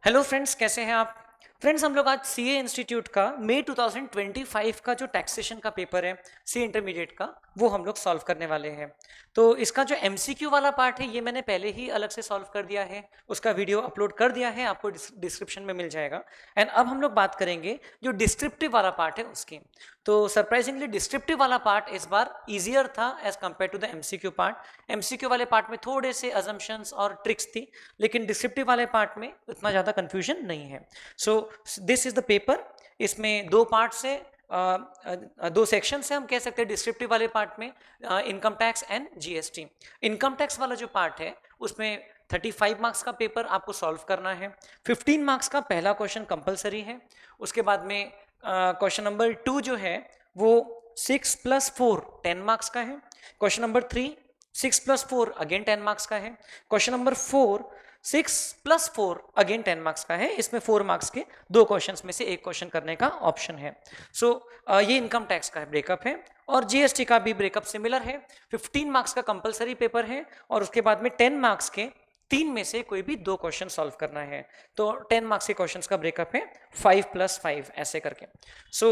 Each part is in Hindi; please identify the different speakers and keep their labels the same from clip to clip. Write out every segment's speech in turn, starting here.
Speaker 1: हेलो फ्रेंड्स, कैसे हैं आप? फ्रेंड्स, हम लोग आज सीए इंस्टीट्यूट का मई 2025 का जो टैक्सेशन का पेपर है सी इंटरमीडिएट का, वो हम लोग सॉल्व करने वाले हैं। तो इसका जो एमसीक्यू वाला पार्ट है ये मैंने पहले ही अलग से सॉल्व कर दिया है, उसका वीडियो अपलोड कर दिया है, आपको डिस्क्रिप्शन में मिल जाएगा। एंड अब हम लोग बात करेंगे जो डिस्क्रिप्टिव वाला पार्ट है उसकी। तो सरप्राइजिंगली डिस्क्रिप्टिव वाला पार्ट इस बार ईजियर था as compare to the MCQ part. MCQ वाले पार्ट में थोड़े से अजम्पशंस और ट्रिक्स थी, लेकिन डिस्क्रिप्टिव वाले पार्ट में उतना ज़्यादा कंफ्यूजन नहीं है। So this is the paper. इसमें दो पार्ट से दो सेक्शन से हम कह सकते हैं डिस्क्रिप्टिव वाले पार्ट में, income tax and GST. Income tax वाला जो पार्ट है उसमें 35 मार्क्स का पेपर आपको सॉल्व करना है। 15 मार्क्स का पहला क्वेश्चन कंपलसरी है। उसके बाद में क्वेश्चन नंबर 2 जो है वो 6 + 4 10 मार्क्स का है। क्वेश्चन नंबर 3 6 + 4 अगेन 10 मार्क्स का है। क्वेश्चन नंबर 4 6 + 4 अगेन 10 मार्क्स का है। इसमें 4 मार्क्स के दो क्वेश्चंस में से एक क्वेश्चन करने का ऑप्शन है। सो ये इनकम टैक्स का ब्रेकअप है और जीएसटी का भी ब्रेकअप सिमिलर है। 15 मार्क्स का कंपलसरी पेपर है और उसके बाद में 10 मार्क्स के 3 में से कोई भी दो क्वेश्चन सॉल्व करना है। तो 10 मार्क्स के क्वेश्चंस का ब्रेकअप है 5 + 5 ऐसे करके। सो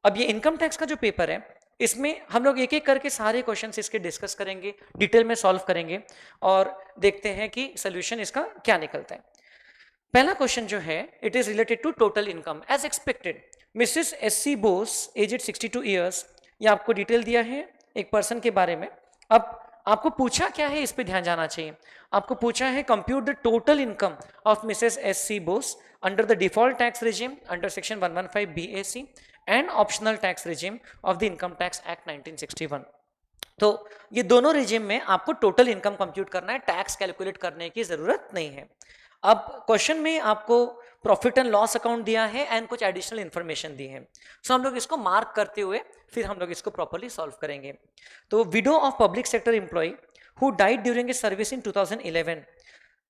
Speaker 1: अब ये इनकम टैक्स का जो पेपर है इसमें हम लोग एक एक करके सारे क्वेश्चंस इसके डिस्कस करेंगे, डिटेल में सॉल्व करेंगे और देखते हैं कि सोल्यूशन इसका क्या निकलता है। पहला क्वेश्चन जो है it is related to total income as expected. Mrs S C. Bose aged 62 years, ये आपको डिटेल दिया है एक पर्सन के बारे में। अब आपको पूछा क्या है, इस पे ध्यान जाना चाहिए। आपको पूछा है compute the total income of Mrs S C. Bose under the default tax regime under section 115 BAC and optional tax regime of the income tax act 1961। तो ये दोनों रिजिम में आपको टोटल इनकम कंप्यूट करना है, टैक्स कैलकुलेट करने की जरूरत नहीं है। अब क्वेश्चन में आपको प्रॉफिट एंड लॉस अकाउंट दिया है एंड कुछ एडिशनल इंफॉर्मेशन दी है। सो हम लोग इसको मार्क करते हुए फिर हम लोग इसको प्रॉपर्ली सॉल्व करेंगे। तो widow of public sector employee who died during a service in 2011,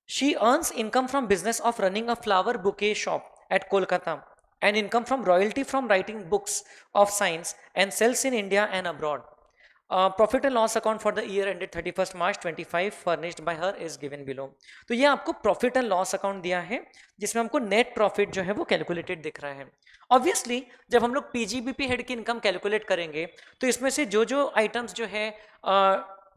Speaker 1: she earns income from business of running a flower bouquet shop at Kolkata and income from royalty from writing books of science and sells in India and abroad. Profit and loss account for the year ended 31st March 25 furnished by her is given below. तो ये आपको प्रॉफिट एंड लॉस अकाउंट दिया है जिसमें हमको नेट प्रॉफिट जो है वो कैलकुलेटेड दिख रहा है। ऑब्वियसली जब हम लोग पीजीबीपी हेड की इनकम कैलकुलेट करेंगे तो इसमें से जो जो आइटम्स जो है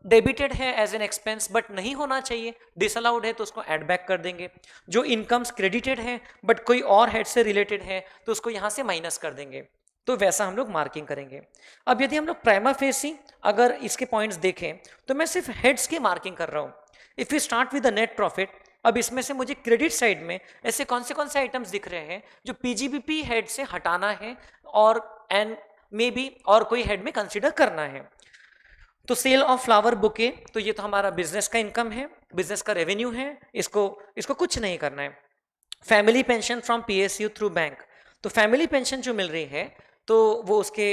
Speaker 1: डेबिटेड है एज एन एक्सपेंस बट नहीं होना चाहिए, डिसअलाउड है, तो उसको ऐड बैक कर देंगे। जो इनकम्स क्रेडिटेड है बट कोई और हेड से रिलेटेड है तो उसको यहाँ से माइनस कर देंगे। तो वैसा हम लोग मार्किंग करेंगे। अब यदि हम लोग प्राइमा फेसी अगर इसके पॉइंट्स देखें तो मैं सिर्फ हेड्स की मार्किंग कर रहा हूँ। If you start with the net profit, अब इसमें से मुझे क्रेडिट साइड में ऐसे कौन से आइटम्स दिख रहे हैं जो पीजीबीपी हेड से हटाना है और एंड मे बी और कोई हेड में कंसिडर करना है। तो सेल ऑफ फ्लावर बुके, तो ये तो हमारा बिजनेस का इनकम है, बिजनेस का रेवेन्यू है, इसको इसको कुछ नहीं करना है। Family pension from PSU through bank, तो फैमिली पेंशन जो मिल रही है तो वो उसके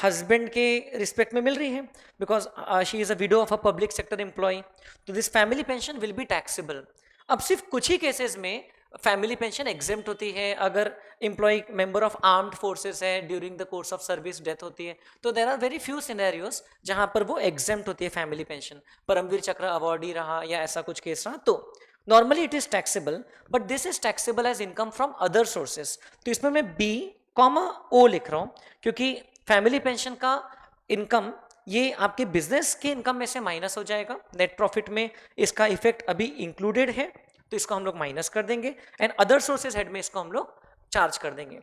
Speaker 1: हस्बैंड के रिस्पेक्ट में मिल रही है because she is a widow of a public sector employee. तो this family pension will be taxable. अब सिर्फ कुछ ही केसेस में फैमिली पेंशन एग्जेम्प्ट होती है। अगर employee member of armed forces है, during the course of service death होती है, तो there are very few scenarios जहां पर वो एग्जेम्प्ट होती है फैमिली पेंशन। परमवीर चक्र अवार्डी रहा या ऐसा कुछ केस रहा तो normally it is taxable, but this is taxable as income from other sources. तो इसमें मैं बी कॉमा ओ लिख रहा हूं क्योंकि फैमिली पेंशन का इनकम ये आपके बिजनेस के इनकम में से माइनस हो जाएगा। नेट प्रॉफिट में इसका इफेक्ट अभी इंक्लूडेड है तो इसको हम लोग माइनस कर देंगे एंड अदर सोर्सेज हेड में इसको हम लोग चार्ज कर देंगे।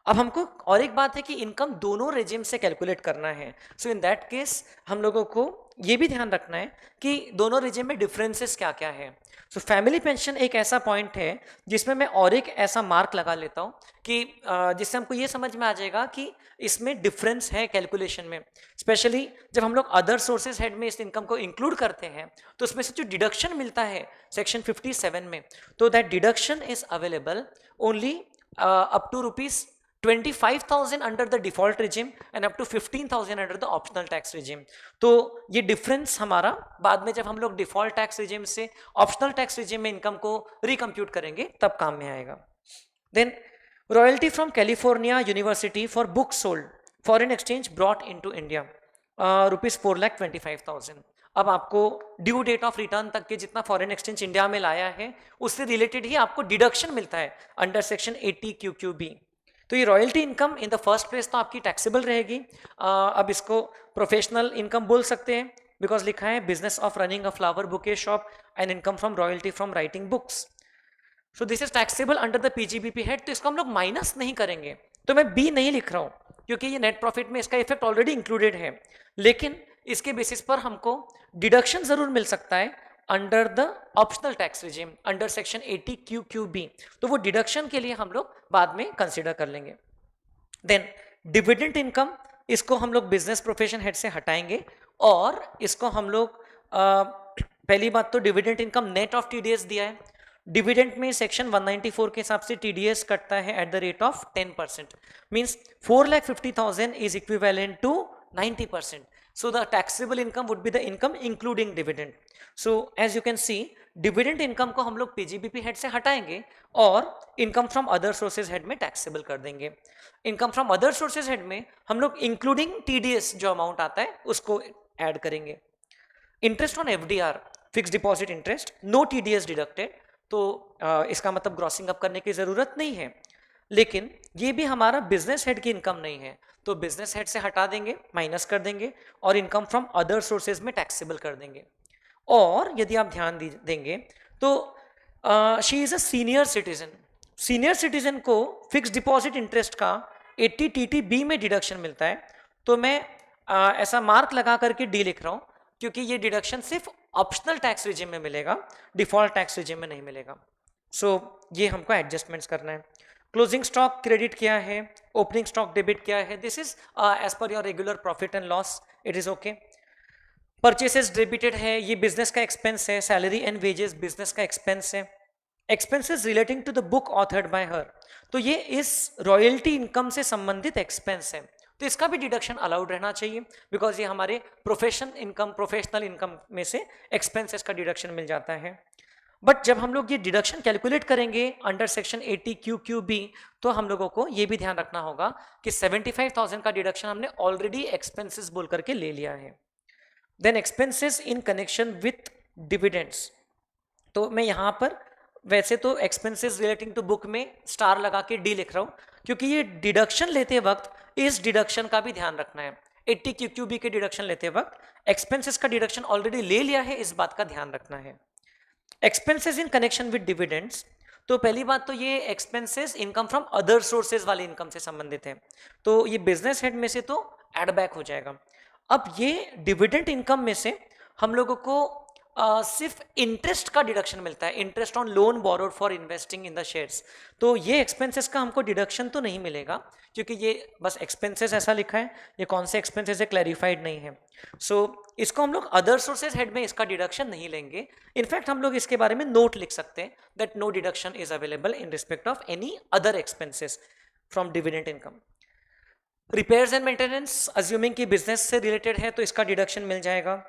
Speaker 1: अब हमको और एक बात है कि इनकम दोनों रेजिम से कैलकुलेट करना है। सो इन दैट केस हम लोगों को ये भी ध्यान रखना है कि दोनों रेजिम में डिफरेंसेस क्या क्या है। सो फैमिली पेंशन एक ऐसा पॉइंट है जिसमें मैं और एक ऐसा मार्क लगा लेता हूँ कि जिससे हमको ये समझ में आ जाएगा कि इसमें डिफरेंस है कैलकुलेशन में। स्पेशली जब हम लोग अदर सोर्सेज हेड में इस इनकम को इंक्लूड करते हैं तो उसमें से जो डिडक्शन मिलता है सेक्शन 57 में, तो that deduction is available only up to ₹25,000 under the default regime and up to 15,000 under the optional tax regime. तो ये डिफरेंस हमारा बाद में जब हम लोग डिफॉल्ट टैक्स रिजिम से ऑप्शनल टैक्स रिजिम में इनकम को रिकम्प्यूट करेंगे तब काम में आएगा। Then royalty from California university for book sold foreign exchange brought into India, ₹4,25,000। अब आपको ड्यू डेट ऑफ रिटर्न तक के जितना फॉरेन एक्सचेंज इंडिया में लाया है उससे रिलेटेड ही आपको डिडक्शन मिलता है अंडर सेक्शन 80 QQB। तो ये royalty income in the first place तो आपकी टैक्सेबल रहेगी। अब इसको प्रोफेशनल इनकम बोल सकते हैं बिकॉज लिखा है business of running a flower bouquet shop and income from royalty from writing books. So this is taxable under the PGBP head. तो इसको हम लोग माइनस नहीं करेंगे, तो मैं बी नहीं लिख रहा हूं क्योंकि ये नेट प्रॉफिट में इसका इफेक्ट ऑलरेडी इंक्लूडेड है, लेकिन इसके बेसिस पर हमको डिडक्शन जरूर मिल सकता है under the optional tax regime under section 80 QQB। तो वो डिडक्शन के लिए हम लोग बाद में कंसिडर कर लेंगे। देन डिविडेंड इनकम, इसको हम लोग बिजनेस प्रोफेशन हेड से हटाएंगे और इसको हम लोग पहली बात तो dividend income net of TDS दिया है। डिविडेंड में सेक्शन 194 के हिसाब से TDS कटता है at the rate of 10%, means 4,50,000 is equivalent to 90%. So the taxable income would be the income including dividend. So as you can see, dividend income को हम लोग PGBP हेड से हटाएंगे और income from other sources head में टैक्सेबल कर देंगे। Income from other sources head में हम लोग इंक्लूडिंग TDS जो अमाउंट आता है उसको ऐड करेंगे। Interest on FDR, fix deposit interest, no TDS deducted, तो इसका मतलब ग्रॉसिंग अप करने की जरूरत नहीं है, लेकिन ये भी हमारा बिजनेस हेड की इनकम नहीं है, तो बिजनेस हेड से हटा देंगे, माइनस कर देंगे और इनकम फ्रॉम अदर सोर्सेज में टैक्सेबल कर देंगे। और यदि आप ध्यान देंगे तो she is a senior citizen. Senior citizen को फिक्स डिपॉजिट इंटरेस्ट का 80 TTB में डिडक्शन मिलता है, तो मैं ऐसा मार्क लगा करके डी लिख रहा हूं क्योंकि ये डिडक्शन सिर्फ ऑप्शनल टैक्स रिजिम में मिलेगा, डिफॉल्ट टैक्स रिजिम में नहीं मिलेगा। सो ये हमको एडजस्टमेंट्स करना है। क्लोजिंग स्टॉक क्रेडिट क्या है, ओपनिंग स्टॉक डेबिट क्या है, this is as per your regular profit and loss, it is okay. Purchases debited है, ये बिजनेस का एक्सपेंस है, सैलरी एंड वेजेस बिजनेस का एक्सपेंस है। Expenses relating to the book authored by her, तो ये इस रॉयल्टी इनकम से संबंधित एक्सपेंस है, तो इसका भी डिडक्शन अलाउड रहना चाहिए बिकॉज ये हमारे प्रोफेशनल इनकम में से एक्सपेंसेस का डिडक्शन मिल जाता है। बट जब हम लोग ये डिडक्शन कैलकुलेट करेंगे अंडर सेक्शन 80 QQB, तो हम लोगों को ये भी ध्यान रखना होगा कि 75,000 का डिडक्शन हमने ऑलरेडी एक्सपेंसेस बोल करके ले लिया है। Then expenses in connection with dividends, तो मैं यहां पर वैसे तो एक्सपेंसेस रिलेटिंग टू बुक में स्टार लगा के डी लिख रहा हूं क्योंकि ये डिडक्शन लेते वक्त इस डिडक्शन का भी ध्यान रखना है। 80 QQB के डिडक्शन लेते वक्त एक्सपेंसेस का डिडक्शन ऑलरेडी ले लिया है, इस बात का ध्यान रखना है। Expenses in connection with dividends, तो पहली बात तो ये expenses income from other sources वाले इनकम से संबंधित है, तो ये बिजनेस हेड में से तो एड बैक हो जाएगा। अब ये डिविडेंड इनकम में से हम लोगों को सिर्फ इंटरेस्ट का डिडक्शन मिलता है, interest on loan borrowed for investing in the shares, तो ये एक्सपेंसेस का हमको डिडक्शन तो नहीं मिलेगा क्योंकि ये बस एक्सपेंसेस ऐसा लिखा है, ये कौन से एक्सपेंसेस है क्लैरिफाइड नहीं है। सो इसको हम लोग अदर सोर्सेज हेड में इसका डिडक्शन नहीं लेंगे। इनफैक्ट हम लोग इसके बारे में नोट लिख सकते हैं that no deduction is available in respect of any other expenses from dividend income. Repairs and maintenance, assuming कि बिजनेस से रिलेटेड है तो इसका डिडक्शन मिल जाएगा।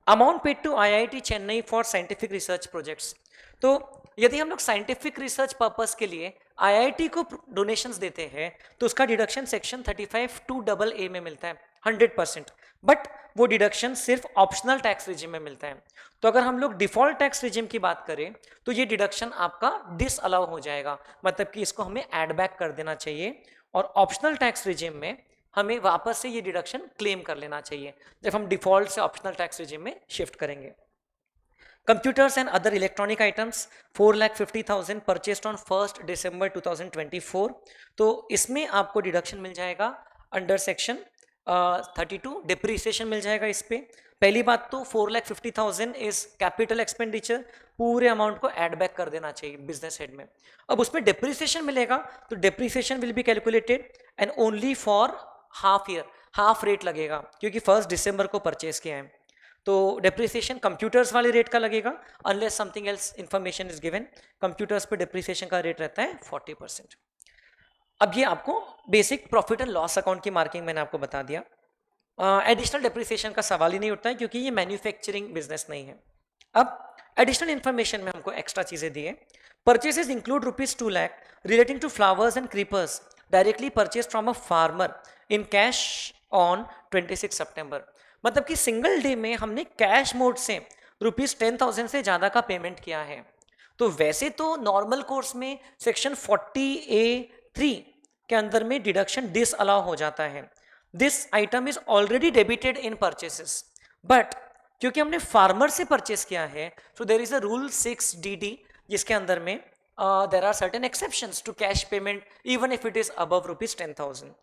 Speaker 1: Amount paid to IIT Chennai for scientific research projects, तो यदि हम लोग साइंटिफिक रिसर्च पर्पस के लिए IIT को डोनेशंस देते हैं तो उसका डिडक्शन सेक्शन 35 2AA में मिलता है 100%, बट वो डिडक्शन सिर्फ ऑप्शनल टैक्स रिजिम में मिलता है। तो अगर हम लोग डिफॉल्ट टैक्स रिजिम की बात करें तो ये डिडक्शन आपका डिसअलाउ हो जाएगा, मतलब कि इसको हमें एड बैक कर देना चाहिए और ऑप्शनल टैक्स रिजिम में हमें वापस से ये डिडक्शन क्लेम कर लेना चाहिए जब हम डिफॉल्ट से ऑप्शनल टैक्स रिजिम में शिफ्ट करेंगे। Computers and other electronic items 4,50,000 purchased on 1 December 2024, तो इसमें आपको डिडक्शन मिल जाएगा अंडर सेक्शन 32, डिप्रीसिएशन मिल जाएगा इस पे। पहली बात तो 4,50,000 इज कैपिटल एक्सपेंडिचर, पूरे अमाउंट को ऐड बैक कर देना चाहिए बिजनेस हेड में। अब उसमें डिप्रीसिएशन मिलेगा तो depreciation will be calculated and only for half year, half rate लगेगा क्योंकि 1 December को परचेस किया है, तो डिप्रिसिएशन कंप्यूटर्स वाले रेट का लगेगा unless something else information is given. Computers पे डिप्रिसिएशन का रेट रहता है 40%। अब ये आपको basic profit and loss account की मार्किंग मैंने आपको बता दिया। एडिशनल डिप्रिसिएशन का सवाल ही नहीं उठता है क्योंकि ये मैन्युफैक्चरिंग बिजनेस नहीं है। अब एडिशनल इन्फॉर्मेशन में हमको एक्स्ट्रा चीजें दी है। Purchases include ₹2 lakh relating to flowers and creepers directly purchase from a farmer in cash on 26 September। मतलब कि सिंगल डे में हमने कैश मोड से ₹10,000 से ज़्यादा का पेमेंट किया है। तो वैसे तो नॉर्मल कोर्स में सेक्शन 40A(3) के अंदर में डिडक्शन डिसअलाउ हो जाता है। This item is already debited in purchases, but क्योंकि हमने फार्मर से परचेस किया है, सो there is a rule 6DD जिसके अंदर में there are certain exceptions to cash payment even if it is above ₹10,000।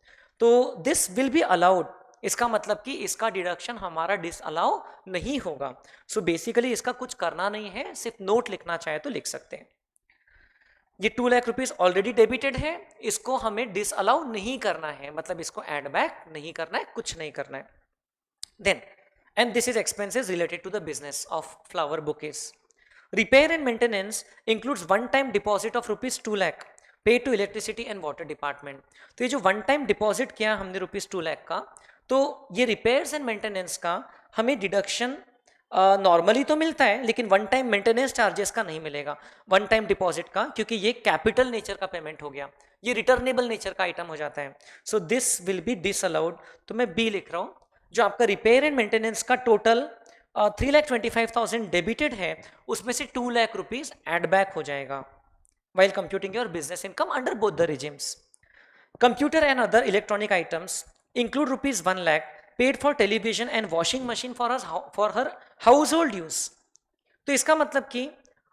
Speaker 1: तो दिस विल बी अलाउड। इसका मतलब कि इसका डिडक्शन हमारा डिसअलाउ नहीं होगा। सो बेसिकली इसका कुछ करना नहीं है, सिर्फ नोट लिखना चाहे तो लिख सकते हैं। ये 2 लाख रुपीज ऑलरेडी डेबिटेड है, इसको हमें डिसअलाउ नहीं करना है, मतलब इसको एड बैक नहीं करना है, कुछ नहीं करना है। Then and this is expenses related to the business of flower bouquets. Repair and maintenance includes one time deposit of ₹2 lakh paid to electricity and water department. तो ये जो वन टाइम डिपॉजिट किया हमने ₹2 लाख का, तो ये रिपेयर्स एंड मेंटेनेंस का हमें डिडक्शन नॉर्मली तो मिलता है, लेकिन वन टाइम मेंटेनेंस चार्जेस का नहीं मिलेगा, वन टाइम डिपॉजिट का, क्योंकि ये कैपिटल नेचर का पेमेंट हो गया, ये रिटर्नेबल नेचर का आइटम हो जाता है। So this will B disallowed. तो मैं बी लिख रहा हूँ। जो आपका रिपेयर एंड मेंटेनेंस का टोटल 3,25,000 डेबिटेड है, उसमें से 2 लाख रुपीज एड बैक हो जाएगा while computing your business income under both the regimes. Computer and other electronic items include ₹1 lakh paid for television and washing machine for her household use. तो इसका मतलब कि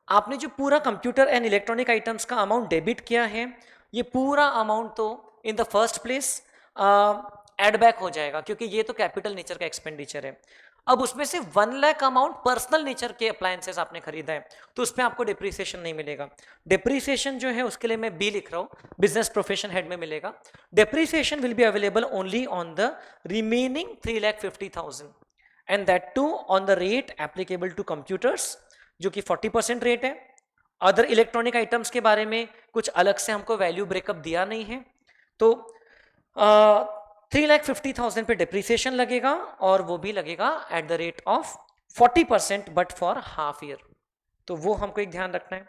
Speaker 1: आपने जो पूरा कंप्यूटर एंड इलेक्ट्रॉनिक आइटम्स का अमाउंट डेबिट किया है, ये पूरा अमाउंट तो in the first place add back हो जाएगा, क्योंकि ये तो कैपिटल नेचर का एक्सपेंडिचर है। अब उसमें से 1 लाख अमाउंट पर्सनल नेचर के अप्लायंसेस आपने खरीदा है, तो उसमें आपको डिप्रिसिएशन नहीं मिलेगा। डिप्रिसिएशन जो है उसके लिए मैं बी लिख रहा हूँ, बिजनेस प्रोफेशन हेड में मिलेगा। Depreciation will be available only on the remaining 3,50,000 and that too on the rate applicable to computers, जो कि 40% रेट है। अदर इलेक्ट्रॉनिक आइटम्स के बारे में कुछ अलग से हमको वैल्यू ब्रेकअप दिया नहीं है। तो 3,50,000 पे डिप्रिसिएशन लगेगा, और वो भी लगेगा at the rate of 40% but for half year. तो वो हमको एक ध्यान रखना है।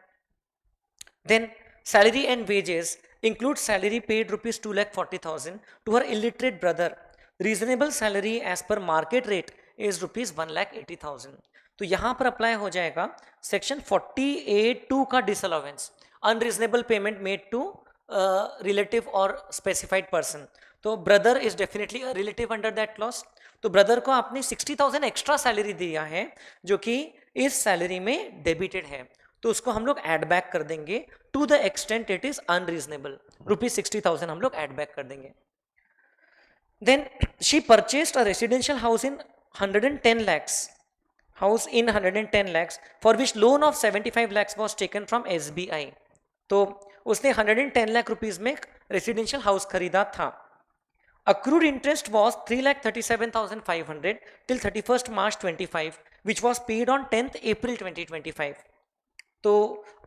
Speaker 1: Then salary and wages include salary paid ₹2,40,000 to her illiterate brother. Reasonable salary as per market rate is ₹1,80,000। तो यहां पर अप्लाई हो जाएगा सेक्शन 40A(2) का disallowance, unreasonable payment made to relative और स्पेसिफाइड पर्सन। तो brother is definitely a relative under that clause. तो ब्रदर को आपने 60,000 एक्स्ट्रा सैलरी दिया है, जो कि इस सैलरी में डेबिटेड है, तो उसको हम लोग एड बैक कर देंगे to the extent it is unreasonable, ₹60,000 हम लोग एड बैक कर देंगे। Then she purchased a residential house in 110 lakhs, house in 110 lakhs for which loan of 75 lakhs was taken from SBI. तो उसने 110 लाख रुपीज में रेसिडेंशियल हाउस खरीदा था। Accrued interest was 3,37,500 till 31st March 25, which was paid on 10th April 2025. तो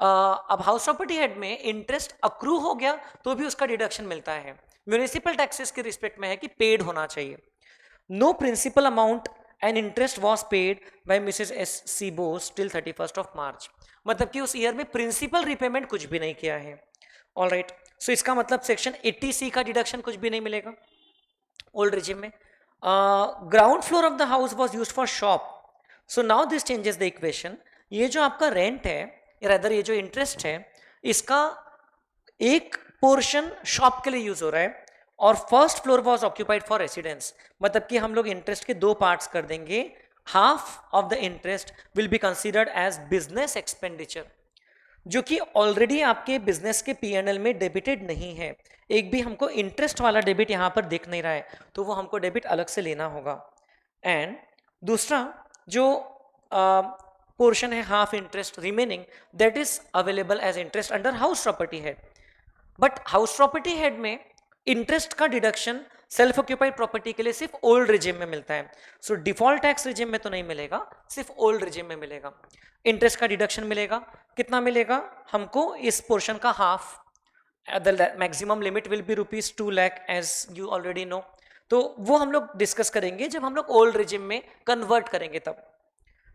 Speaker 1: अब हाउस प्रॉपर्टी हेड में इंटरेस्ट अक्रू हो गया तो भी उसका डिडक्शन मिलता है। म्यूनिसिपल टैक्सेस के रिस्पेक्ट में है कि पेड होना चाहिए। No principal amount and interest was paid by Mrs S.C. Bose till 31st of March। मतलब कि उस ईयर में प्रिंसिपल रिपेमेंट कुछ भी नहीं किया है। ऑल राइट, सो इसका मतलब सेक्शन 80C का डिडक्शन कुछ भी नहीं मिलेगा ओल्ड रिजिम में। Ground floor of the house was use for shop, so now this changes the equation. ये जो आपका रेंट है, रादर ये जो इंटरेस्ट है, इसका एक पोर्शन शॉप के लिए यूज हो रहा है, और first floor was occupied for residence. मतलब कि हम लोग इंटरेस्ट के दो पार्ट्स कर देंगे। Half of the interest will be considered as business expenditure, जो कि ऑलरेडी आपके बिजनेस के P&L में डेबिटेड नहीं है। एक भी हमको इंटरेस्ट वाला डेबिट यहाँ पर दिख नहीं रहा है, तो वो हमको डेबिट अलग से लेना होगा। एंड दूसरा जो पोर्शन है half interest remaining, that is available as interest under house property head. But house property head में इंटरेस्ट का डिडक्शन सेल्फ ऑक्यूपाइड प्रॉपर्टी के लिए सिर्फ ओल्ड रिजिम में मिलता है। सो डिफॉल्ट टैक्स रिजिम में तो नहीं मिलेगा, सिर्फ ओल्ड रिजिम में मिलेगा। इंटरेस्ट का डिडक्शन मिलेगा, कितना मिलेगा हमको? इस पोर्शन का half. The maximum limit will be ₹2 lakh as you already know. तो वो हम लोग डिस्कस करेंगे जब हम लोग ओल्ड रिजिम में कन्वर्ट करेंगे तब।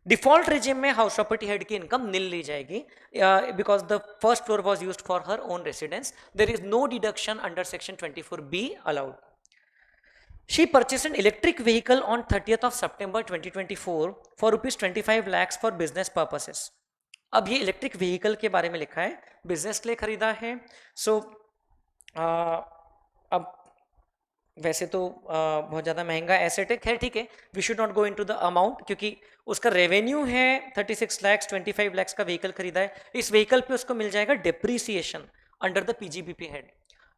Speaker 1: डिफॉल्ट रिजिम में हाउस प्रॉपर्टी हेड की इनकम नील ली जाएगी, because the first floor was used for her own residence. There is no deduction under section 24B allowed. She purchased an electric vehicle on 30th of September 2024 for rupees 25 lakhs for business purposes. अब ये इलेक्ट्रिक व्हीकल के बारे में लिखा है, बिजनेस के लिए खरीदा है. सो अब वैसे तो बहुत ज़्यादा महंगा एसेट है, खैर ठीक है, we should not go into the amount, क्योंकि उसका रेवेन्यू है 36 लाख्स, 25 लाख्स का व्हीकल खरीदा है. इस व्हीकल पे उसको मिल जाएगा depreciation under the PGBP head.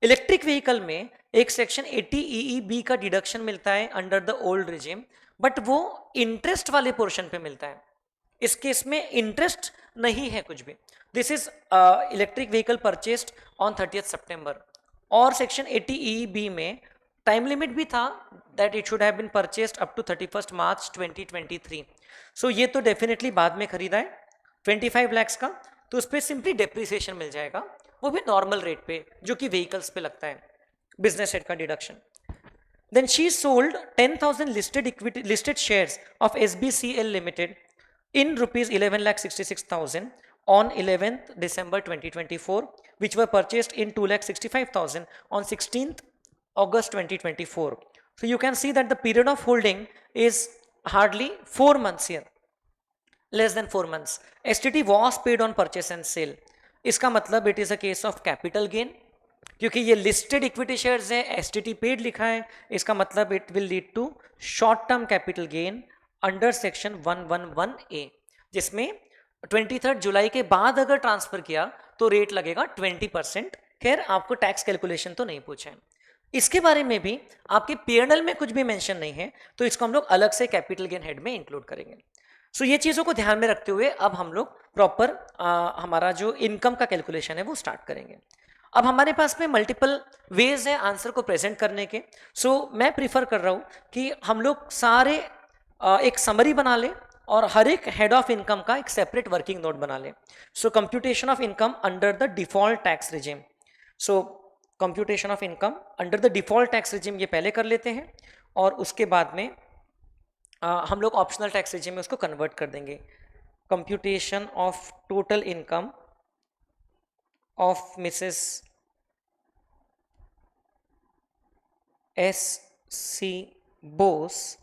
Speaker 1: Electric vehicle में एक सेक्शन 80 EEB का डिडक्शन मिलता है under the old regime, but वो इंटरेस्ट वाले पोर्शन पे मिलता है. इस केस में इंटरेस्ट नहीं है कुछ भी. This is electric vehicle purchased on 30th सितंबर. और सेक्शन 80 EEB में टाइम लिमिट भी था that it should have been purchased up to 31st March 2023. So ये तो डेफिनेटली बाद में खरीदा है 25 lakhs का, तो उस पर सिंपली डेप्रिसिएशन मिल जाएगा, वो भी नॉर्मल रेट पे जो कि व्हीकल्स पे लगता है, बिजनेस हेड का deduction. Then she sold 10,000 listed shares of SBCL Limited in rupees 11,66,000 on 11th December 2024, which were purchased in 2,65,000 on 16th August 2024. So you can see that the period of holding is hardly 4 months here, less than 4 months. STT was paid on purchase and sale. इसका मतलब it is a case of capital gain, क्योंकि ये लिस्टेड इक्विटी शेयर्स है, एसटीटी पेड लिखा है, इसका मतलब it will lead to short term capital gain under section 111A, जिसमें 23 जुलाई के बाद अगर ट्रांसफर किया तो रेट लगेगा 20%. खैर आपको टैक्स कैलकुलेशन तो नहीं पूछा है. इसके बारे में भी आपके पीएनएल में कुछ भी मेंशन नहीं है, तो इसको हम लोग अलग से कैपिटल गेन हेड में इंक्लूड करेंगे. सो ये चीज़ों को ध्यान में रखते हुए अब हम लोग प्रॉपर हमारा जो इनकम का कैलकुलेशन है वो स्टार्ट करेंगे. अब हमारे पास में मल्टीपल वेज है आंसर को प्रेजेंट करने के. सो मैं प्रीफर कर रहा हूँ कि हम लोग सारे एक समरी बना लें और हर एक हेड ऑफ इनकम का एक सेपरेट वर्किंग नोट बना लें. So computation of income under the default tax regime. So computation of income under the default tax regime ये पहले कर लेते हैं, और उसके बाद में हम लोग ऑप्शनल टैक्स रिजिम में उसको कन्वर्ट कर देंगे. Computation of total income of Mrs S.C. Bose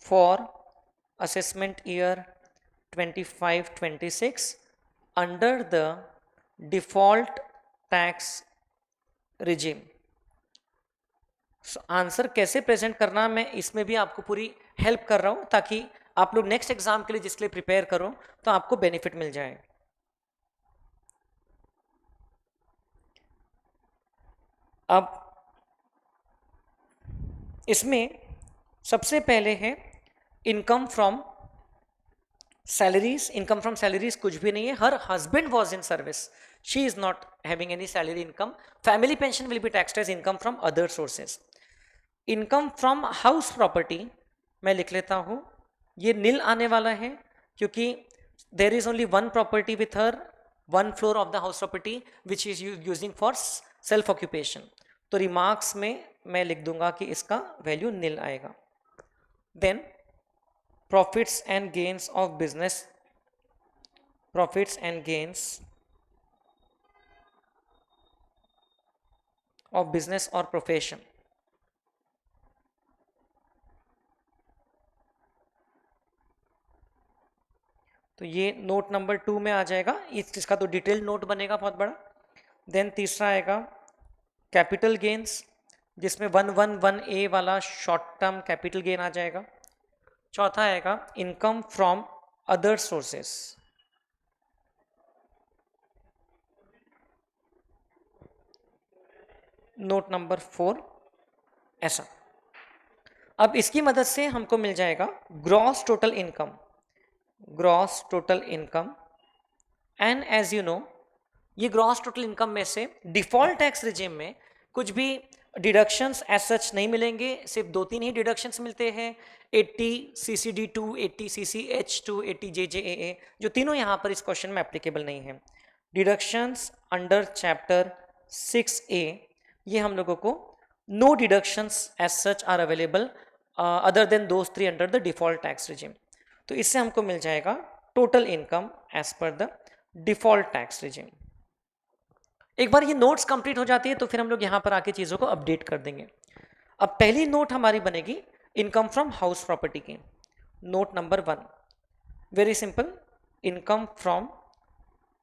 Speaker 1: for assessment year 25-26 under the default tax regime. Answer कैसे प्रेजेंट करना मैं इसमें भी आपको पूरी हेल्प कर रहा हूं, ताकि आप लोग नेक्स्ट एग्जाम के लिए जिसके लिए प्रिपेयर करो तो आपको बेनिफिट मिल जाए. अब इसमें सबसे पहले है income from salaries. Income from salaries कुछ भी नहीं है. Her husband was in service, she is not having any salary income. Family pension will be taxed as income from other sources. Income from house property मैं लिख लेता हूं, ये नील आने वाला है, क्योंकि there is only one property with her one floor of the house property which is using for self occupation. तो रिमार्क्स में मैं लिख दूंगा कि इसका वैल्यू नील आएगा. Then profits and gains of business, profits and gains of business और प्रोफेशन. तो ये नोट नंबर 2 में आ जाएगा. इसका तो डिटेल नोट बनेगा बहुत बड़ा. देन तीसरा आएगा कैपिटल गेन्स, जिसमें 111A वाला शॉर्ट टर्म कैपिटल गेन आ जाएगा. चौथा आएगा income from other sources. Note number 4 ऐसा. अब इसकी मदद से हमको मिल जाएगा gross total income, gross total income. And as you know ये ग्रॉस टोटल इनकम में से डिफॉल्ट टैक्स रिजिम में कुछ भी डिडक्शंस एज सच नहीं मिलेंगे. सिर्फ 2-3 ही डिडक्शंस मिलते हैं, 80 CCD2, 80 CCH2, 80 JJAA, जो तीनों यहाँ पर इस क्वेश्चन में एप्लीकेबल नहीं है. डिडक्शंस अंडर चैप्टर 6A ये हम लोगों को no deductions as such are available other than those 3 under the default tax regime. तो इससे हमको मिल जाएगा total income as per the default tax regime. एक बार ये नोट्स कंप्लीट हो जाती है तो फिर हम लोग यहाँ पर आके चीज़ों को अपडेट कर देंगे. अब पहली नोट हमारी बनेगी इनकम फ्रॉम हाउस प्रॉपर्टी की। Note number 1, very simple, income from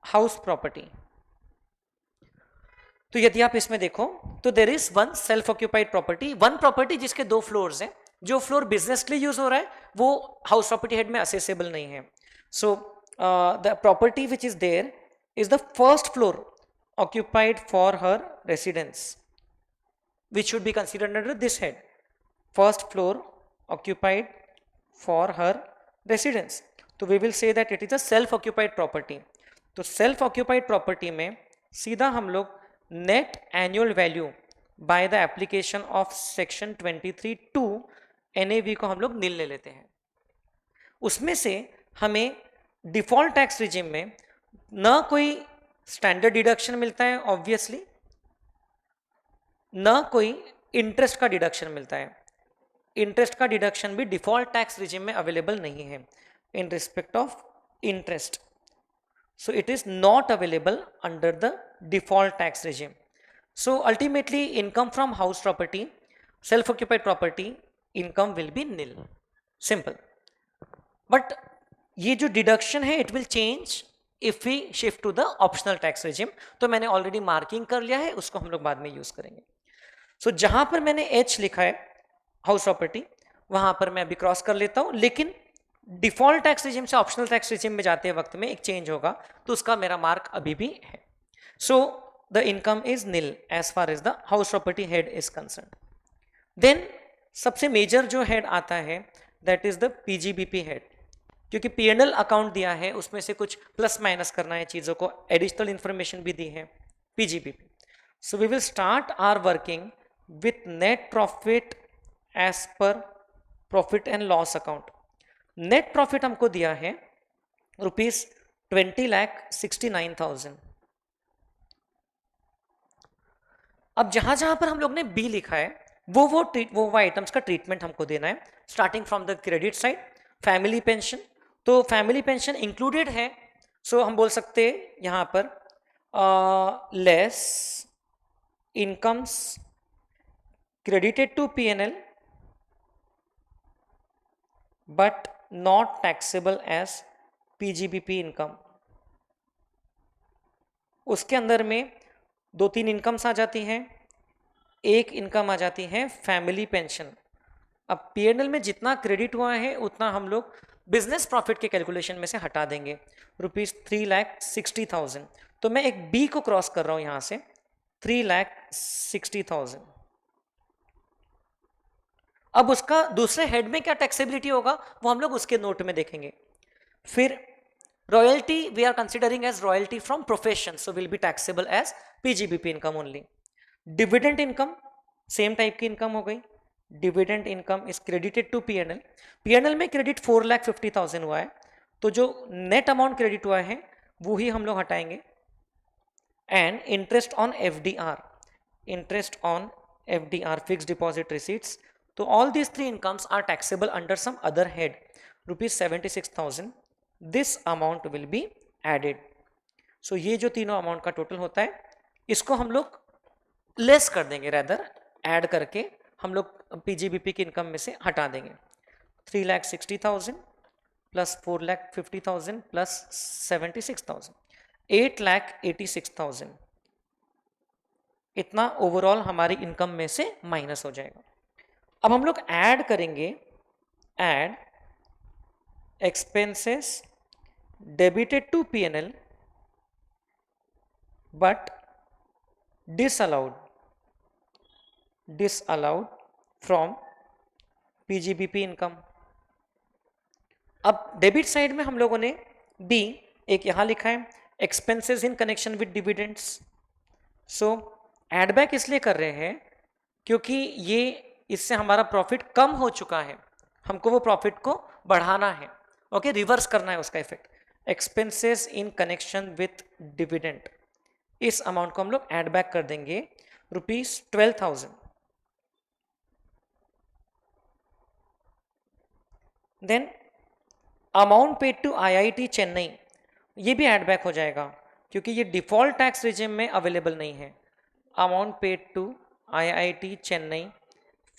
Speaker 1: house property. तो यदि आप इसमें देखो तो there is one self occupied property, one property जिसके 2 फ्लोर्स हैं। जो फ्लोर बिजनेस के लिए यूज हो रहा है वो हाउस प्रॉपर्टी हेड में असेसेबल नहीं है। So the property which is there is the first floor occupied for her residence, which should be considered under this head. First floor occupied for her residence. तो we will say that it is a self occupied property. तो self occupied property में सीधा हम लोग net annual value by the application of section 23(2) NAV को हम लोग नील ले लेते हैं। उसमें से हमें डिफॉल्ट टैक्स रिजिम में न कोई स्टैंडर्ड डिडक्शन मिलता है ऑब्वियसली, न कोई इंटरेस्ट का डिडक्शन मिलता है। इंटरेस्ट का डिडक्शन भी डिफॉल्ट टैक्स रिजिम में अवेलेबल नहीं है in respect of interest. So it is not available under the default tax regime. So ultimately income from house property, self occupied property, income will be nil, simple. But ये जो डिडक्शन है it will change if we shift to the optional tax regime. तो मैंने ऑलरेडी मार्किंग कर लिया है, उसको हम लोग बाद में यूज करेंगे। सो जहां पर मैंने H लिखा है हाउस प्रॉपर्टी, वहां पर मैं अभी क्रॉस कर लेता हूं, लेकिन डिफॉल्ट टैक्स रिजिम से ऑप्शनल टैक्स रिजिम में जाते वक्त में एक चेंज होगा, तो उसका मेरा मार्क अभी भी है। So the income is nil as far as the house property head is concerned. Then सबसे मेजर जो हेड आता है that is the PGBP head, क्योंकि पीएनएल अकाउंट दिया है उसमें से कुछ प्लस माइनस करना है चीजों को, एडिशनल इंफॉर्मेशन भी दी है PGBP. So we will start our working with net profit as per profit and loss account. Net profit हमको दिया है ₹20,69,000। अब जहां जहां पर हम लोग ने बी लिखा है वो आइटम्स का ट्रीटमेंट हमको देना है, starting from the credit side. Family pension, तो फैमिली पेंशन इंक्लूडेड है, सो हम बोल सकते हैं यहां पर less incomes credited to P&L but not taxable as PGBP income। उसके अंदर में 2-3 इनकम्स आ जाती हैं, एक इनकम आ जाती है फैमिली पेंशन। अब P&L में जितना क्रेडिट हुआ है उतना हम लोग बिजनेस प्रॉफिट के कैलकुलेशन में से हटा देंगे, ₹3,60,000। तो मैं एक बी को क्रॉस कर रहा हूं यहां से, 3,60,000। अब उसका दूसरे हेड में क्या टैक्सेबिलिटी होगा वो हम लोग उसके नोट में देखेंगे। फिर royalty we are considering as royalty from profession, so will be taxable as PGBP income only. Dividend income same type की इनकम हो गई। Dividend income is credited to PNL. PNL में क्रेडिट 4,50,000 हुआ है, तो जो नेट अमाउंट क्रेडिट हुआ है वो ही हम लोग हटाएंगे। And interest on FDR, interest on FDR fixed deposit receipts. So all these 3 incomes are taxable under some other head, ₹76,000. This amount will be added. So ये जो तीनों अमाउंट का टोटल होता है इसको हम लोग लेस कर देंगे, रेदर ऐड करके हम लोग पीजीबीपी की इनकम में से हटा देंगे। 3,60,000 प्लस 4,50,000 प्लस 76,000, 8,86,000 इतना ओवरऑल हमारी इनकम में से माइनस हो जाएगा। अब हम लोग ऐड करेंगे, add expenses debited to PNL but disallowed from PGBP income. अब डेबिट साइड में हम लोगों ने बी एक यहां लिखा है, expenses in connection with dividends. So add back इसलिए कर रहे हैं क्योंकि ये इससे हमारा प्रॉफिट कम हो चुका है, हमको वो प्रॉफिट को बढ़ाना है, ओके, रिवर्स करना है उसका effect. Expenses in connection with dividend, इस अमाउंट को हम लोग ऐड बैक कर देंगे, ₹12,000। Then amount paid to IIT Chennai, ये भी ऐड बैक हो जाएगा क्योंकि ये डिफॉल्ट टैक्स रिजिम में अवेलेबल नहीं है। Amount paid to IIT Chennai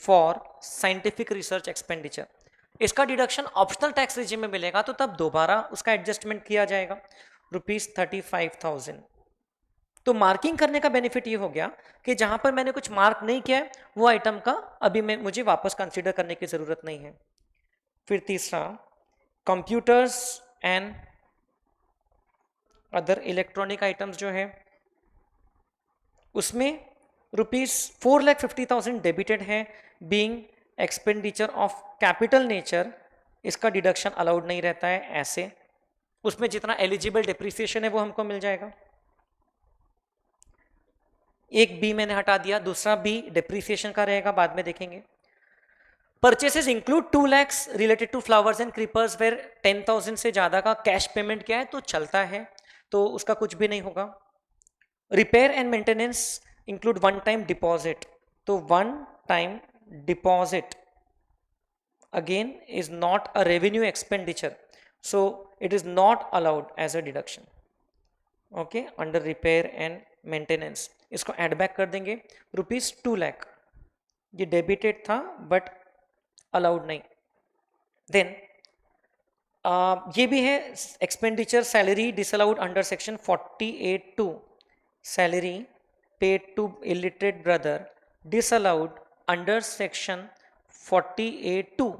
Speaker 1: for scientific research expenditure. इसका डिडक्शन ऑप्शनल टैक्स रेजिम में मिलेगा, तो तब दोबारा उसका एडजस्टमेंट किया जाएगा, ₹35,000। तो मार्किंग करने का बेनिफिट ये हो गया कि जहां पर मैंने कुछ मार्क नहीं किया है वो आइटम का अभी मुझे वापस कंसीडर करने की जरूरत नहीं है। फिर तीसरा, computers and other electronic items जो है उसमें ₹4,50,000 डेबिटेड है, being expenditure of capital nature. इसका डिडक्शन अलाउड नहीं रहता है ऐसे, उसमें जितना एलिजिबल डिप्रिसिएशन है वो हमको मिल जाएगा। एक बी मैंने हटा दिया, दूसरा बी डिप्रिसिएशन का रहेगा, बाद में देखेंगे। Purchases include 2 lakhs related to flowers and creepers, where 10,000 से ज्यादा का कैश पेमेंट किया है तो चलता है, तो उसका कुछ भी नहीं होगा। Repair and maintenance include one time deposit, तो one time deposit again is not a revenue expenditure, so it is not allowed as a deduction, okay, under repair and maintenance। इसको एड बैक कर देंगे, ₹2 लाख, ये डेबिटेड था बट अलाउड नहीं। देन ये भी है expenditure salary disallowed under section 48(2), salary paid to illiterate brother disallowed under section 48(2),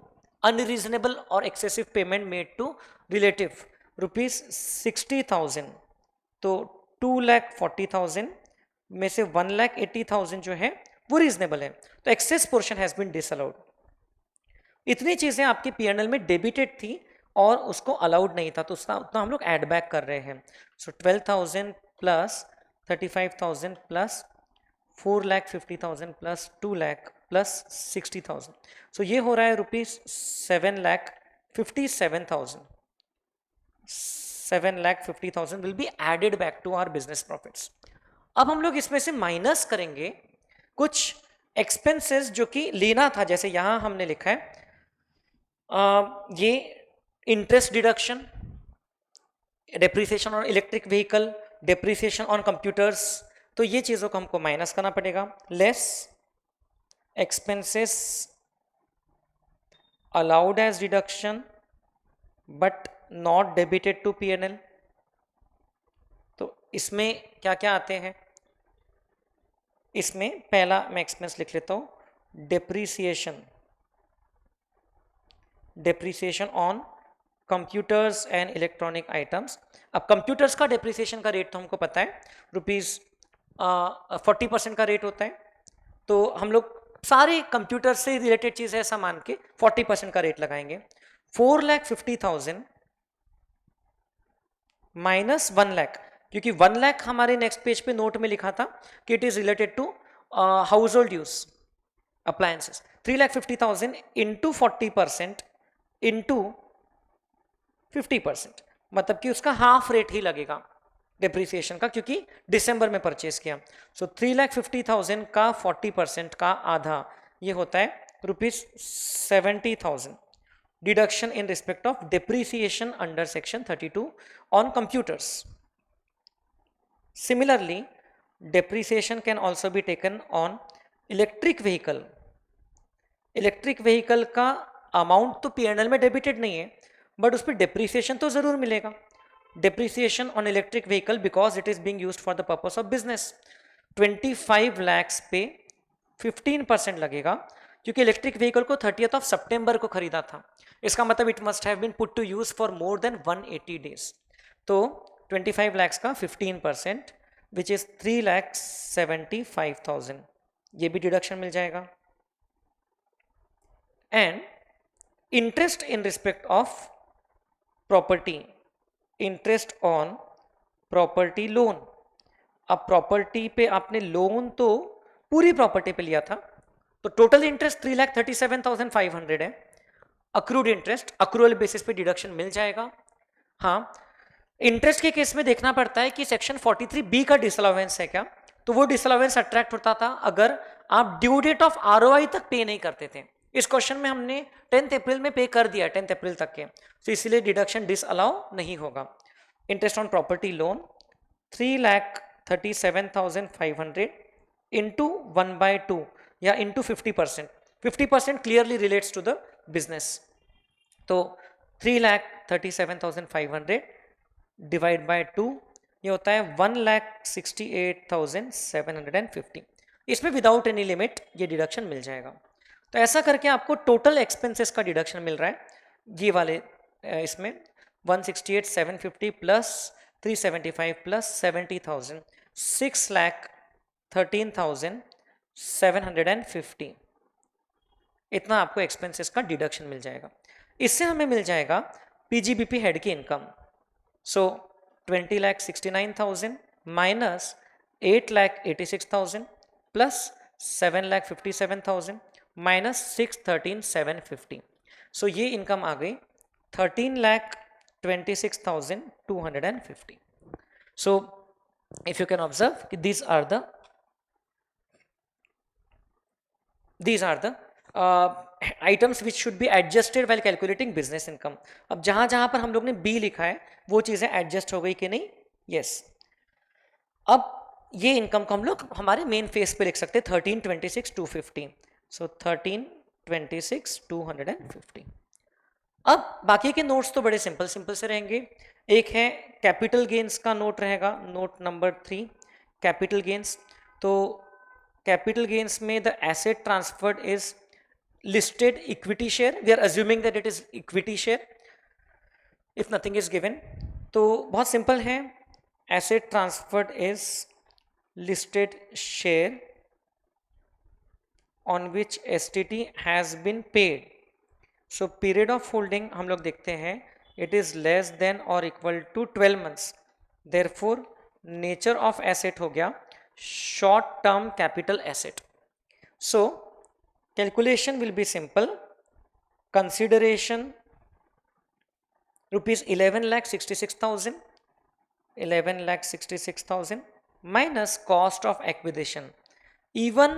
Speaker 1: unreasonable और excessive payment made to relative, ₹60,000। तो 2,40,000 में से 1,80,000 जो है वो रीजनेबल है, तो excess portion has been disallowed. इतनी चीजें आपकी पीएनएल में डेबिटेड थी और उसको अलाउड नहीं था, तो उसका उतना हम लोग एड बैक कर रहे हैं। So 12,000 plus 35,000 plus 4,50,000 plus 2 lakh plus 60,000, so ये हो रहा है ₹7,57,000। 7,50,000 will be added back to our business profits. अब हम लोग इसमें से माइनस करेंगे कुछ एक्सपेंसेस जो कि लेना था, जैसे यहां हमने लिखा है ये interest deduction, depreciation on electric vehicle, depreciation on computers, तो ये चीजों को हमको माइनस करना पड़ेगा। Less expenses allowed as deduction but not debited to PNL. तो इसमें क्या क्या आते हैं, इसमें पहला मैं एक्सपेंस लिख लेता हूं, depreciation, depreciation on computers and electronic items. अब कंप्यूटर्स का डेप्रिसिएशन का रेट तो हमको पता है, ₹40% का रेट होता है, तो हम लोग सारे कंप्यूटर से रिलेटेड चीज है ऐसा मान के 40% का रेट लगाएंगे। 4,50,000 माइनस 1 लाख, क्योंकि 1 लाख हमारे नेक्स्ट पेज पे नोट में लिखा था कि it is related to household use appliances. 3,50,000 into 40% into 50%, मतलब कि उसका हाफ रेट ही लगेगा डिप्रिसिएशन का, क्योंकि दिसंबर में परचेस किया। सो 3,50,000 का 40% का आधा, ये होता है ₹70,000 deduction in respect of depreciation under section 32 on computers. Similarly depreciation can also be taken on electric vehicle. Electric vehicle का अमाउंट तो पीएनएल में डेबिटेड नहीं है, बट उस पर डिप्रिसिएशन तो जरूर मिलेगा। Depreciation on electric vehicle because it is being used for the purpose of business, 25 lakhs पे 15% लगेगा, क्योंकि इलेक्ट्रिक व्हीकल को 30th of September को खरीदा था। इसका मतलब it must have been put to use for more than 180 days। तो 25 lakhs का 15% विच इज 3,75,000, ये भी डिडक्शन मिल जाएगा। And interest in respect of property, interest on property loan. अब प्रॉपर्टी पे आपने लोन तो पूरी प्रॉपर्टी पे लिया था, तो टोटल इंटरेस्ट 3,37,500 है। अक्रूड इंटरेस्ट अक्रूअल बेसिस पे डिडक्शन मिल जाएगा। हाँ, इंटरेस्ट के केस में देखना पड़ता है कि सेक्शन 43B का डिसअलावेंस है क्या, तो वो डिसअलावेंस अट्रैक्ट होता था अगर आप ड्यू डेट ऑफ आरओआई तक पे नहीं करते थे। इस क्वेश्चन में हमने 10th अप्रैल में पे कर दिया, 10th अप्रैल तक के, तो इसलिए डिडक्शन डिसअलाउ नहीं होगा। Interest on property loan 3,37,500 into 1/2 या into 50%, 50% clearly relates to the business. तो 3,37,500 डिवाइड बाय 2 ये होता है 1,68,750। इसमें विदाउट एनी लिमिट ये डिडक्शन मिल जाएगा। तो ऐसा करके आपको टोटल एक्सपेंसेस का डिडक्शन मिल रहा है ये वाले इसमें 168,750 प्लस 375 प्लस 70,000 6,13,750 इतना आपको एक्सपेंसेस का डिडक्शन मिल जाएगा। इससे हमें मिल जाएगा पीजीबीपी हेड की इनकम। सो 20,69,000 माइनस 8,86,000 प्लस 7,57,000 माइनस 6,13,750। सो ये इनकम आ गई 13,26,250। सो if you can observe these are the items which should be adjusted while calculating business income। अब जहां जहां पर हम लोग ने बी लिखा है वो चीजें एडजस्ट हो गई कि नहीं? यस। अब ये इनकम को हम लोग हमारे मेन फेस पे लिख सकते हैं 13,26,250। सो 13,26,250। अब बाकी के नोट्स तो बड़े सिंपल से रहेंगे। एक है कैपिटल गेन्स का नोट रहेगा, नोट नंबर 3 कैपिटल गेन्स। तो कैपिटल गेन्स में the asset transferred is listed equity share, we are assuming that it is equity share if nothing is given। तो बहुत सिंपल है, asset transferred is listed share on which STT has been paid। so period of holding हम लोग देखते हैं it is less than or equal to 12 months, therefore nature of asset हो गया short term capital asset। so calculation will be simple, consideration rupees 11,66,000 minus cost of acquisition। even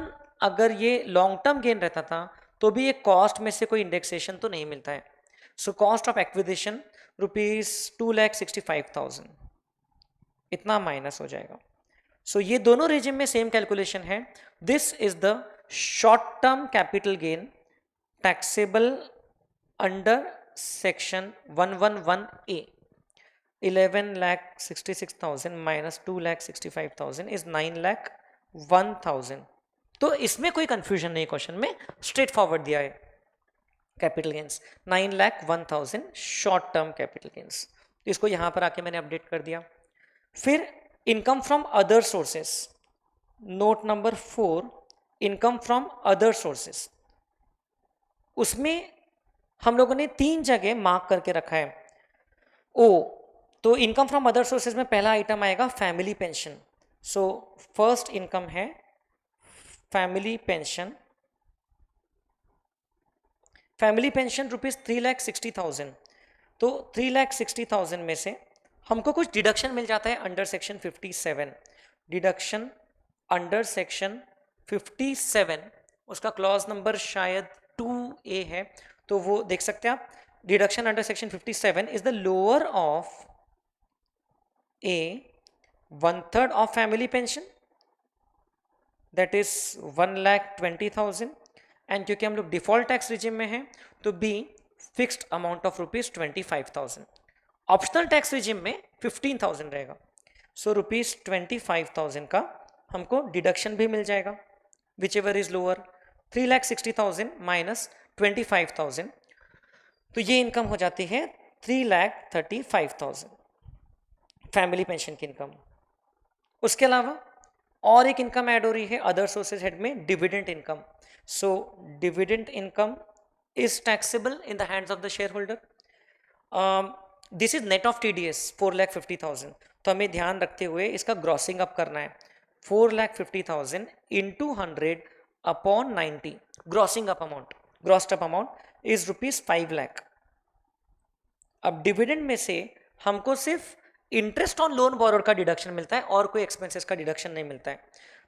Speaker 1: अगर ये लॉन्ग टर्म गेन रहता था तो भी ये कॉस्ट में से कोई इंडेक्सेशन तो नहीं मिलता है। So cost of acquisition rupees 2,65,000 इतना माइनस हो जाएगा। सो ये दोनों रेजिम में सेम कैलकुलेशन है। This is the short term capital gain taxable under section 111A। 11,66,000 minus 2,65,000 is 9,01,000। तो इसमें कोई कंफ्यूजन नहीं, क्वेश्चन में स्ट्रेट फॉरवर्ड दिया है। Capital gains 9,01,000 short term capital gains, इसको यहां पर आके मैंने अपडेट कर दिया। फिर income from other sources, note number 4 income from other sources, उसमें हम लोगों ने 3 जगह मार्क करके रखा है ओ। तो इनकम फ्रॉम अदर सोर्सेज में पहला आइटम आएगा family pension. So first income है family pension. Family pension rupees 3,60,000। तो 3,60,000 में से हमको कुछ डिडक्शन मिल जाता है under section 57। Deduction under section 57 उसका क्लॉज नंबर शायद 2A है, तो वो देख सकते हैं आप। Deduction under section 57 is the lower of A 1/3 of family pension, that is 1,20,000। And क्योंकि हम लोग डिफॉल्ट टैक्स रिजिम में हैं तो B fixed amount of rupees 25,000। Optional tax regime में 15,000 रहेगा। सो रुपीज 25,000 का हमको डिडक्शन भी मिल जाएगा, which ever is lower. 3,60,000 minus 25,000, तो ये इनकम हो जाती है 3,35,000 फैमिली पेंशन की इनकम। उसके अलावा और एक इनकम ऐड हो रही है अदर सोर्सेज हेड में, dividend income. So dividend income is taxable in the hands of the share holder. This is net of TDS 4,50,000। तो हमें ध्यान रखते हुए इसका ग्रॉसिंग अप करना है। 4,50,000 into 100 upon 90, grossing up amount, ग्रॉस्ड up amount is rupees 5 lakh. अब डिविडेंड में से हमको सिर्फ इंटरेस्ट ऑन लोन बोरोड का डिडक्शन मिलता है और कोई एक्सपेंसेस का डिडक्शन नहीं मिलता है।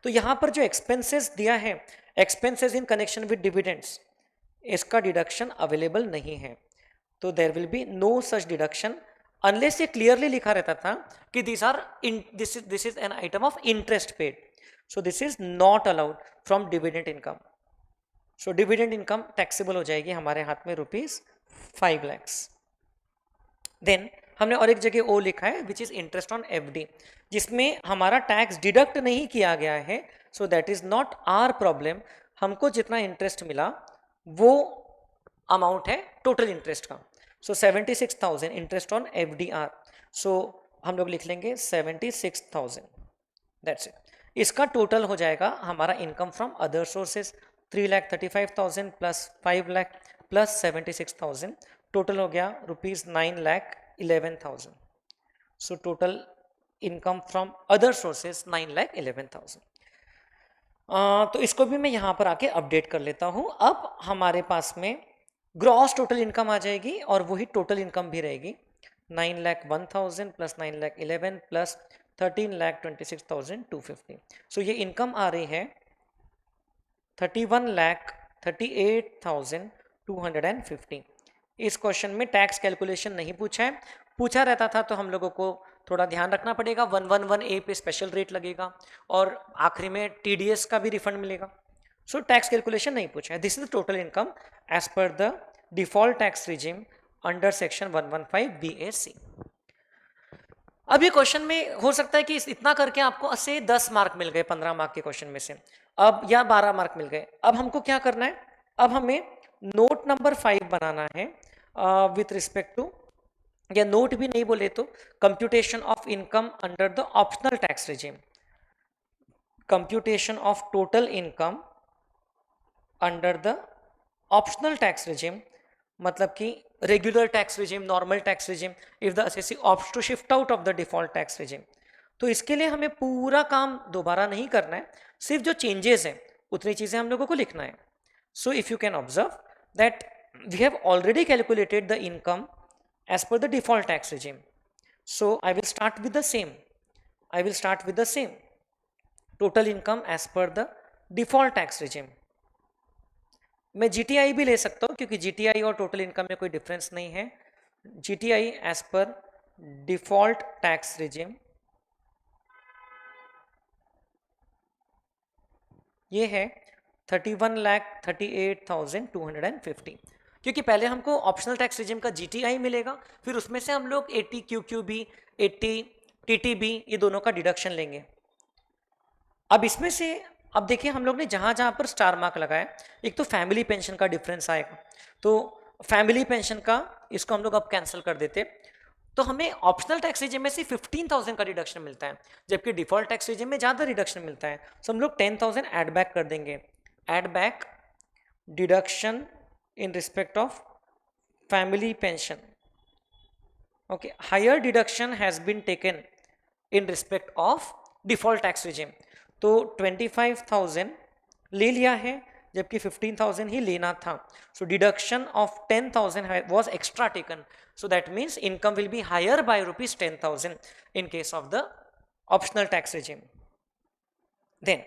Speaker 1: तो यहां पर जो एक्सपेंसेस दिया है, expenses in connection with dividends, इसका डिडक्शन अवेलेबल नहीं है। तो there will be no such deduction unless ये क्लियरली लिखा रहता था कि this is an item of interest paid. So this is not allowed from dividend income. So dividend income taxable हो जाएगी हमारे हाथ में ₹5 लाख। देन हमने और एक जगह ओ लिखा है which is interest on FD, जिसमें हमारा टैक्स डिडक्ट नहीं किया गया है, so that is not our problem. हमको जितना इंटरेस्ट मिला वो अमाउंट है टोटल इंटरेस्ट का। सो 76,000 इंटरेस्ट ऑन एफडीआर, सो हम लोग लिख लेंगे 76,000, दैट्स इट। इसका टोटल हो जाएगा हमारा income from other sources 3,35,000 plus 5 lakh plus 76,000, total हो गया ₹9,11,000। So total income from other sources 9,11,000। तो इसको भी मैं यहाँ पर आके अपडेट कर लेता हूँ। अब हमारे पास में ग्रॉस टोटल इनकम आ जाएगी और वही टोटल इनकम भी रहेगी 9,01,000 प्लस 9,11,000 प्लस 13,26,250। सो ये इनकम आ रही है 31,38,250। इस क्वेश्चन में टैक्स कैलकुलेशन नहीं पूछा है, पूछा रहता था तो हम लोगों को थोड़ा ध्यान रखना पड़ेगा। 111A पे स्पेशल रेट लगेगा और आखिरी में TDS का भी रिफंड मिलेगा। सो टैक्स कैलकुलेशन नहीं पूछा है। This is the total income as per the default tax regime under section 115 BAC। अब ये क्वेश्चन में हो सकता है कि इतना करके आपको से 10 मार्क मिल गए 15 मार्क के क्वेश्चन में से, अब या 12 मार्क मिल गए। अब हमको क्या करना है, अब हमें नोट नंबर 5 बनाना है विथ रिस्पेक्ट टू, या नोट भी नहीं बोले तो computation of income under the optional tax regime, computation of total income under the optional tax regime, मतलब कि regular tax regime, normal tax regime, if the assessee opts to shift out of the default tax regime. तो इसके लिए हमें पूरा काम दोबारा नहीं करना है, सिर्फ जो चेंजेस हैं उतनी चीजें हम लोगों को लिखना है। So if you can observe that we have already calculated the income as per the default tax regime. So I will start with the same. I will start with the same. Total income as per the default tax regime. मैं GTI भी ले सकता हूँ क्योंकि GTI और टोटल इनकम में कोई डिफरेंस नहीं है। GTI as per default tax regime ये है 31,38,250, क्योंकि पहले हमको ऑप्शनल टैक्स रिजिम का GTI मिलेगा, फिर उसमें से हम लोग 80 QQB 80 TTB ये दोनों का डिडक्शन लेंगे। अब इसमें से अब देखिए हम लोग ने जहां जहां पर स्टार मार्क लगाया, एक तो फैमिली पेंशन का डिफरेंस आएगा, तो फैमिली पेंशन का इसको हम लोग अब कैंसिल कर देते, तो हमें ऑप्शनल टैक्स रिजिम में से 15,000 का रिडक्शन मिलता है, जबकि डिफॉल्ट टैक्स रिजिम में ज़्यादा रिडक्शन मिलता है। तो हम लोग 10,000 एड बैक कर देंगे, add back deduction in respect of family pension. Okay, higher deduction has been taken in respect of default tax regime. तो 25,000 ले लिया है जबकि 15,000 ही लेना था. So deduction of 10,000 was extra taken. So that means income will be higher by rupees 10,000 in case of the optional tax regime. Then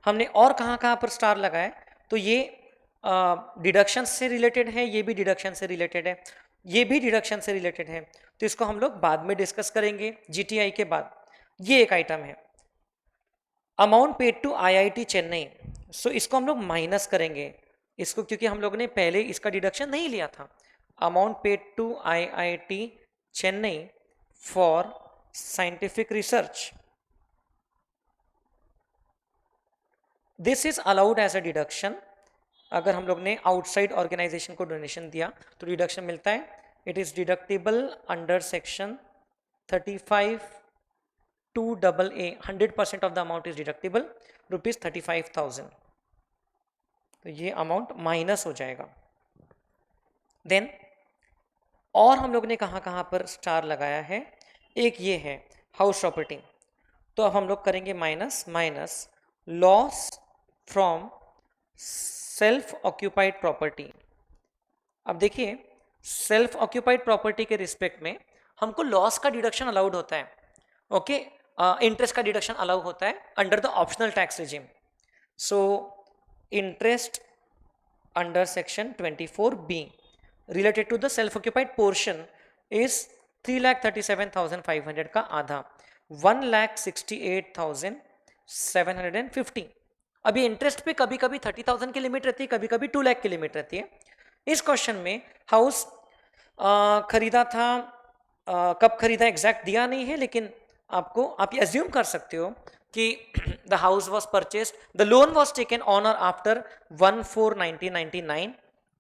Speaker 1: हमने और कहाँ पर स्टार लगाए, तो ये डिडक्शन से रिलेटेड है, ये भी डिडक्शन से रिलेटेड है, ये भी डिडक्शन से रिलेटेड है, तो इसको हम लोग बाद में डिस्कस करेंगे GTI के बाद। ये एक आइटम है amount paid to IIT Chennai, so इसको हम लोग माइनस करेंगे इसको, क्योंकि हम लोग ने पहले इसका डिडक्शन नहीं लिया था। Amount paid to IIT Chennai for scientific research, this is allowed as a deduction. अगर हम लोग ने आउटसाइड ऑर्गेनाइजेशन को डोनेशन दिया तो डिडक्शन मिलता है, it is deductible under section 35(2)(a). 100% of the amount is deductible, rupees 35,000, तो ये अमाउंट माइनस हो जाएगा। देन और हम लोग ने कहाँ पर स्टार लगाया है, एक ये है हाउस प्रॉपर्टी, तो अब हम लोग करेंगे minus minus loss from self occupied property. अब देखिए सेल्फ ऑक्यूपाइड प्रॉपर्टी के रिस्पेक्ट में हमको लॉस का डिडक्शन अलाउड होता है, ओके, इंटरेस्ट का डिडक्शन अलाउ होता है under the optional tax regime. So interest under section 24B related to the self occupied portion is 3,37,500 का आधा 1,68,750। अभी इंटरेस्ट पे कभी कभी 30,000 की लिमिट रहती है, कभी कभी 2 लाख की लिमिट रहती है। इस क्वेश्चन में हाउस खरीदा था, कब खरीदा एग्जैक्ट दिया नहीं है, लेकिन आपको आप ये अज्यूम कर सकते हो कि the house was purchased, the loan was taken on और after 1/4/1999,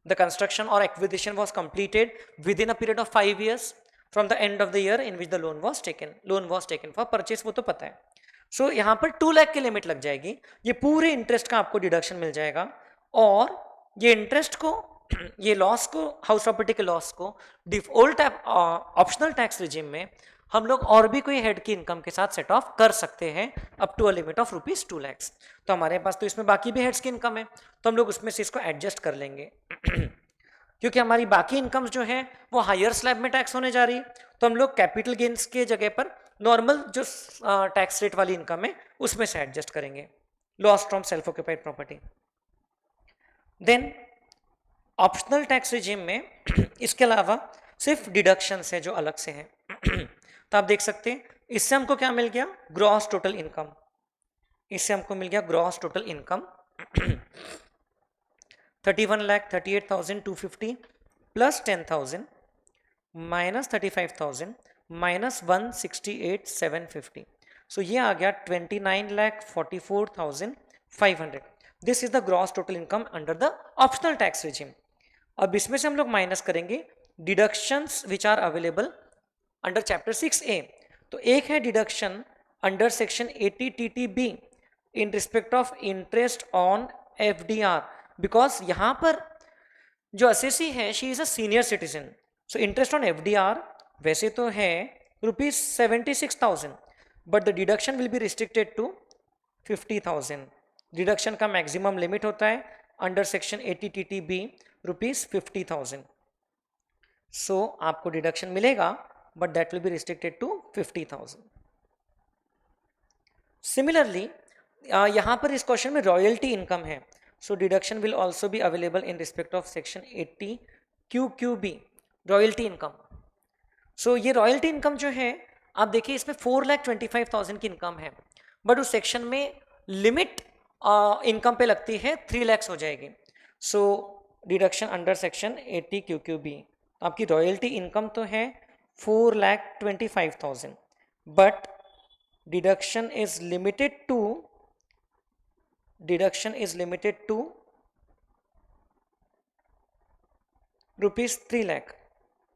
Speaker 1: the construction or acquisition was completed within a period of 5 years from the end of the year in which the loan was taken for purchase, वो तो पता है। सो यहाँ पर 2 लाख की लिमिट लग जाएगी, ये पूरे इंटरेस्ट का आपको डिडक्शन मिल जाएगा, और ये इंटरेस्ट को, ये लॉस को, हाउस प्रॉपर्टी के लॉस को डिफॉल्ट ऑप्शनल टैक्स रिजिम में हम लोग और भी कोई हेड की इनकम के साथ सेट ऑफ कर सकते हैं up to a limit of ₹2 lakh. तो हमारे पास तो इसमें बाकी भी हेड्स की इनकम है, तो हम लोग उसमें से इसको एडजस्ट कर लेंगे क्योंकि हमारी बाकी इनकम्स जो है वो हायर स्लैब में टैक्स होने जा रही है, तो हम लोग कैपिटल गेन्स के जगह पर नॉर्मल जो टैक्स रेट वाली इनकम है उसमें से एडजस्ट करेंगे, loss from self occupied property. Then optional tax regime में इसके अलावा सिर्फ डिडक्शंस है जो अलग से हैं तो आप देख सकते हैं इससे हमको क्या मिल गया, ग्रॉस टोटल इनकम, इससे हमको मिल गया gross total income 31,38,250 plus 10,000 minus 35,000 minus 168,750, so ये आ गया 29,44,500। This is the gross total income under the optional tax regime. अब इसमें से हम लोग माइनस करेंगे deductions which are available under chapter 6A। तो एक है deduction under section 80 TTB in respect of interest on FDR, because यहां पर जो असेसी है she is a senior citizen, so interest on FDR वैसे तो है ₹76,000, but the deduction will be restricted to 50,000। Deduction का मैक्सिमम लिमिट होता है अंडर सेक्शन 80 TTB ₹50,000। सो आपको डिडक्शन मिलेगा but that will be restricted to 50,000। Similarly यहां पर इस क्वेश्चन में रॉयल्टी इनकम है, so deduction will also be available in respect of section 80 QQB royalty income. So ये रॉयल्टी इनकम जो है आप देखिए इसमें 4,25,000 की इनकम है, बट उस सेक्शन में लिमिट इनकम पे लगती है 3 लाख हो जाएगी। So deduction under section 80 QQB, आपकी रॉयल्टी इनकम तो है 4,25,000, but deduction is limited to ₹3 lakh.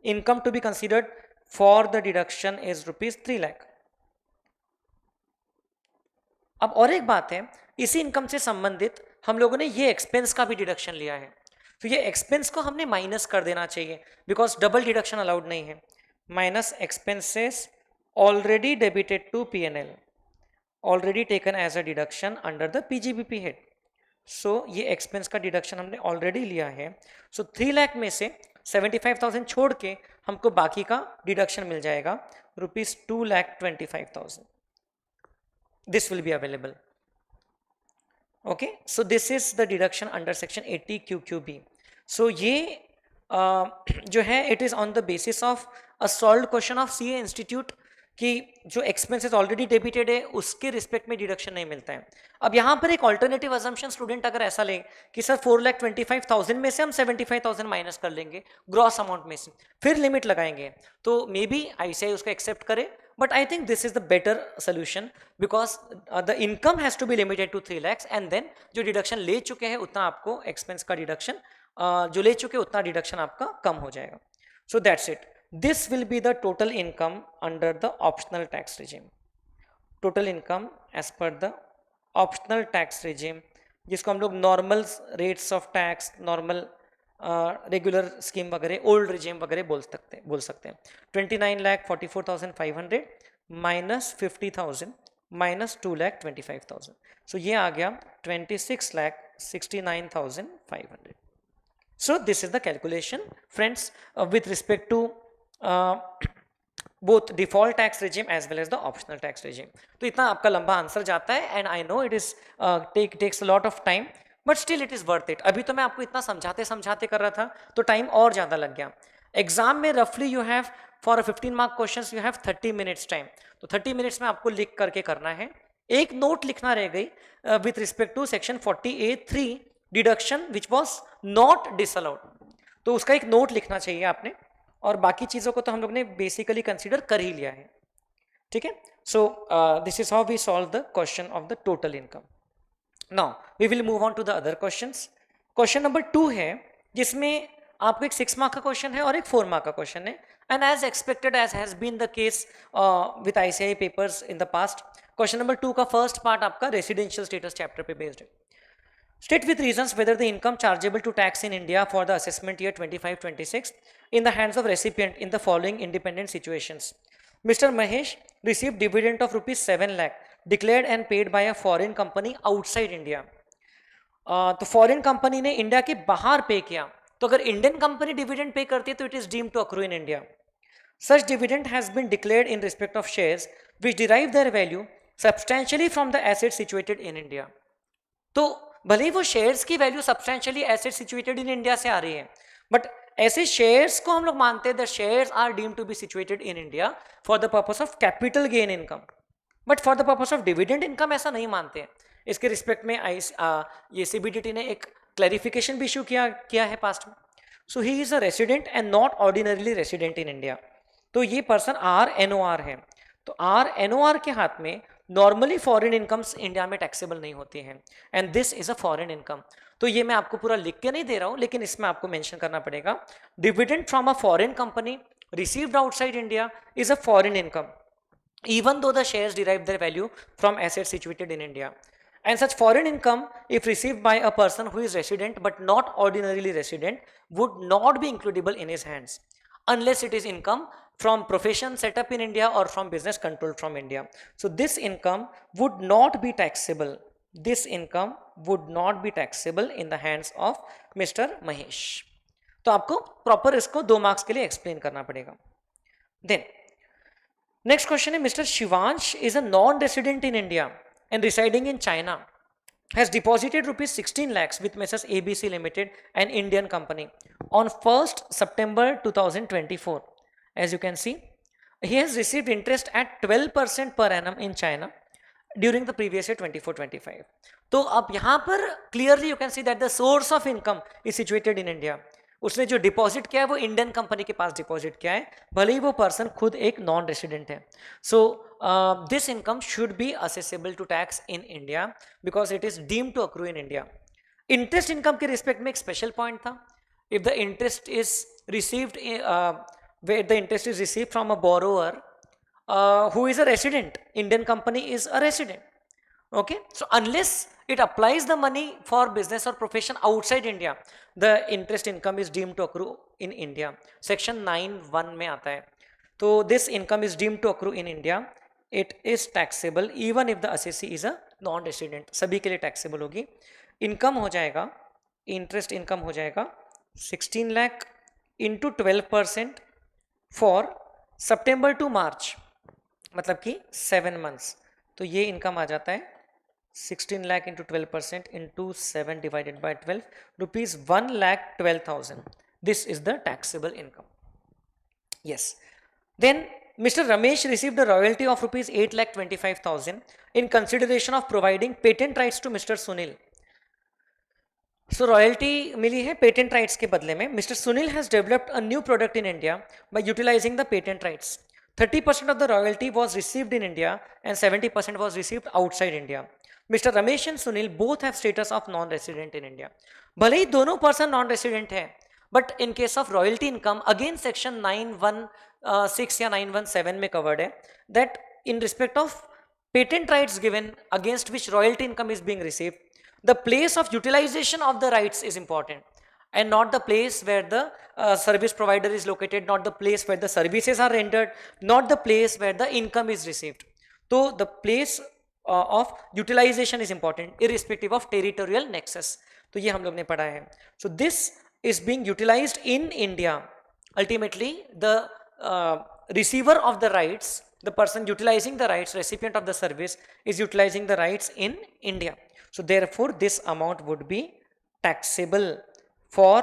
Speaker 1: Income to be considered for the deduction is ₹3 lakh. अब और एक बात है, इसी इनकम से संबंधित हम लोगों ने ये एक्सपेंस का भी डिडक्शन लिया है, तो ये एक्सपेंस को हमने माइनस कर देना चाहिए बिकॉज डबल डिडक्शन अलाउड नहीं है। Minus expenses already debited to P&L, already taken as a deduction under the PGBP head. So ये एक्सपेंस का डिडक्शन हमने ऑलरेडी लिया है, सो 3 लाख में से 75,000 छोड़ के हमको बाकी का डिडक्शन मिल जाएगा ₹2,25,000। This will be available. Okay, so this is the deduction under section 80 QQB। सो ये जो है it is on the basis of a solved question of CA institute कि जो एक्सपेंसेस ऑलरेडी डेबिटेड है उसके रिस्पेक्ट में डिडक्शन नहीं मिलता है। अब यहाँ पर एक ऑल्टरनेटिव अजम्पशन स्टूडेंट अगर ऐसा ले कि सर 4,25,000 में से हम 75,000 माइनस कर लेंगे ग्रॉस अमाउंट में से, फिर लिमिट लगाएंगे, तो मे बी ICAI उसको एक्सेप्ट करे, but I think this is the better solution because the income has to be limited to 3 lakhs and then जो डिडक्शन ले चुके हैं उतना आपको एक्सपेंस का डिडक्शन जो ले चुके उतना डिडक्शन आपका कम हो जाएगा। So that's it, this will be the total income under the optional tax regime, total income as per the optional tax regime, जिसको हम लोग normal rates of tax, normal regular scheme वगैरह, ओल्ड रिजीम वगैरह बोल सकते हैं। 29,44,500 माइनस 50,000 माइनस 2,25,000, सो ये आ गया 26,69,500। So this is the calculation, friends, with respect to both default tax regime as well as the optional tax regime. तो इतना आपका लंबा आंसर जाता है and I know it is takes a lot of time but still it is worth it. अभी तो मैं आपको इतना समझाते कर रहा था तो टाइम और ज़्यादा लग गया। एग्जाम में रफली you have for 15 mark questions you have 30 minutes time, तो 30 मिनट्स में आपको लिख करके करना है एक नोट लिखना रह गई with respect to section 40A(3) deduction which was not disallowed, तो उसका एक नोट लिखना चाहिए आपने, और बाकी चीजों को तो हम लोग ने बेसिकली कंसीडर कर ही लिया है, ठीक है। So this is how we solve the question of the total income. Now we will move on to the other questions. Question number 2 है, जिसमें आपको एक 6 मार्क का क्वेश्चन है और एक 4 मार्क का क्वेश्चन है, and as expected as has been the case with ICAI papers in the past, question number 2 का फर्स्ट पार्ट आपका रेसिडेंशियल स्टेटस चैप्टर पे बेस्ड है। State with reasons whether the income chargeable to tax in India for the assessment year 25-26 in the hands of recipient in the following independent situations. Mr. Mahesh received dividend of rupees 7 lakh declared and paid by a foreign company outside India. तो फॉरेन कंपनी ने इंडिया के बाहर पे किया, तो अगर इंडियन कंपनी डिविडेंड पे करती है तो it is deemed to accrue in India. Such dividend has been declared in respect of shares which derive their value substantially from the assets situated in India. तो भले ही वो शेयर्स की value substantially asset situated in India से आ रही है, बट ऐसे शेयर्स को हम लोग मानते हैं the shares are deemed to be situated in India for the purpose of capital gain income, but for the purpose of dividend income ऐसा नहीं मानते हैं। इसके रिस्पेक्ट में ये सीबीडीटी ने एक क्लैरिफिकेशन भी इशू किया है पास्ट में। So he is a resident and not ordinarily resident in India, तो ये पर्सन RNOR है, तो RNOR के हाथ में नॉर्मली फॉरेन इनकम्स इंडिया में टैक्सेबल नहीं होती हैं, and this is a foreign income. तो ये मैं आपको पूरा लिख के नहीं दे रहा हूं, लेकिन इसमें आपको मेंशन करना पड़ेगा, dividend from a foreign company received outside India is a foreign income even though the shares derive their value from assets situated in India. And such foreign income, if received by a person who is resident but not ordinarily resident, would not be includable in his hands unless it is income from profession set up in India or from business controlled from India. So this income would not be taxable. This income would not be taxable in the hands of Mr. Mahesh. तो आपको प्रॉपर इसको 2 मार्क्स के लिए एक्सप्लेन करना पड़ेगा। Then next question is, Mr. Shivansh is a non-resident in India and residing in China, has deposited rupees 16 lakhs with Messrs. ABC Limited, an Indian company, on 1st September 2024. As you can see, he has received interest at 12% per annum in China during the previous year 24-25. तो अब यहाँ पर clearly you can see that the source of income is situated in India. उसने जो डिपॉजिट किया है वो इंडियन कंपनी के पास डिपॉजिट किया है, भले ही वो पर्सन खुद एक नॉन रेसिडेंट है। So this income should be assessable to tax in India because it is deemed to accrue in India. Interest income के रिस्पेक्ट में एक स्पेशल पॉइंट था, if the interest is received where the interest is received from a borrower who is a resident, Indian company is a resident, okay, so unless it applies the money for business or profession outside India, the interest income is deemed to accrue in India. Section 9(1) में आता है, तो this income is deemed to accrue in India. It is taxable even if the assessee is a non-resident. सभी के लिए taxable होगी। इनकम हो जाएगा, इंटरेस्ट इनकम हो जाएगा 16 lakh into 12% for September to March, मतलब कि 7 मंथ्स, तो ये इनकम आ जाता है 16 lakh into 12% into 7 divided by 12, rupees 1,12,000. This is the taxable income. Yes. Then Mr. Ramesh received a royalty of rupees 8,25,000 in consideration of providing patent rights to Mr. Sunil. So royalty मिली है patent rights के बदले में। Mr. Sunil has developed a new product in India by utilizing the patent rights. 30% of the royalty was received in India and 70% was received outside India. Mr. Ramesh and Sunil both have status of non-resident in India. भले ही दोनों पर्सन नॉन रेसिडेंट है, but in case of royalty income again section 9(1)(6) या 9(1)(7) में कवर्ड है, that in respect of patent rights given against which royalty income is being received, the place of utilization of the rights is important and not the place where the service provider is located, not the place where the services are rendered, not the place where the income is received. So the place of utilization is important irrespective of territorial nexus. तो ये हम लोग ने पढ़ा है. So this is being utilized in India. Ultimately the receiver of the rights, the person utilizing the rights, recipient of the service is utilizing the rights in India. So therefore this amount would be taxable for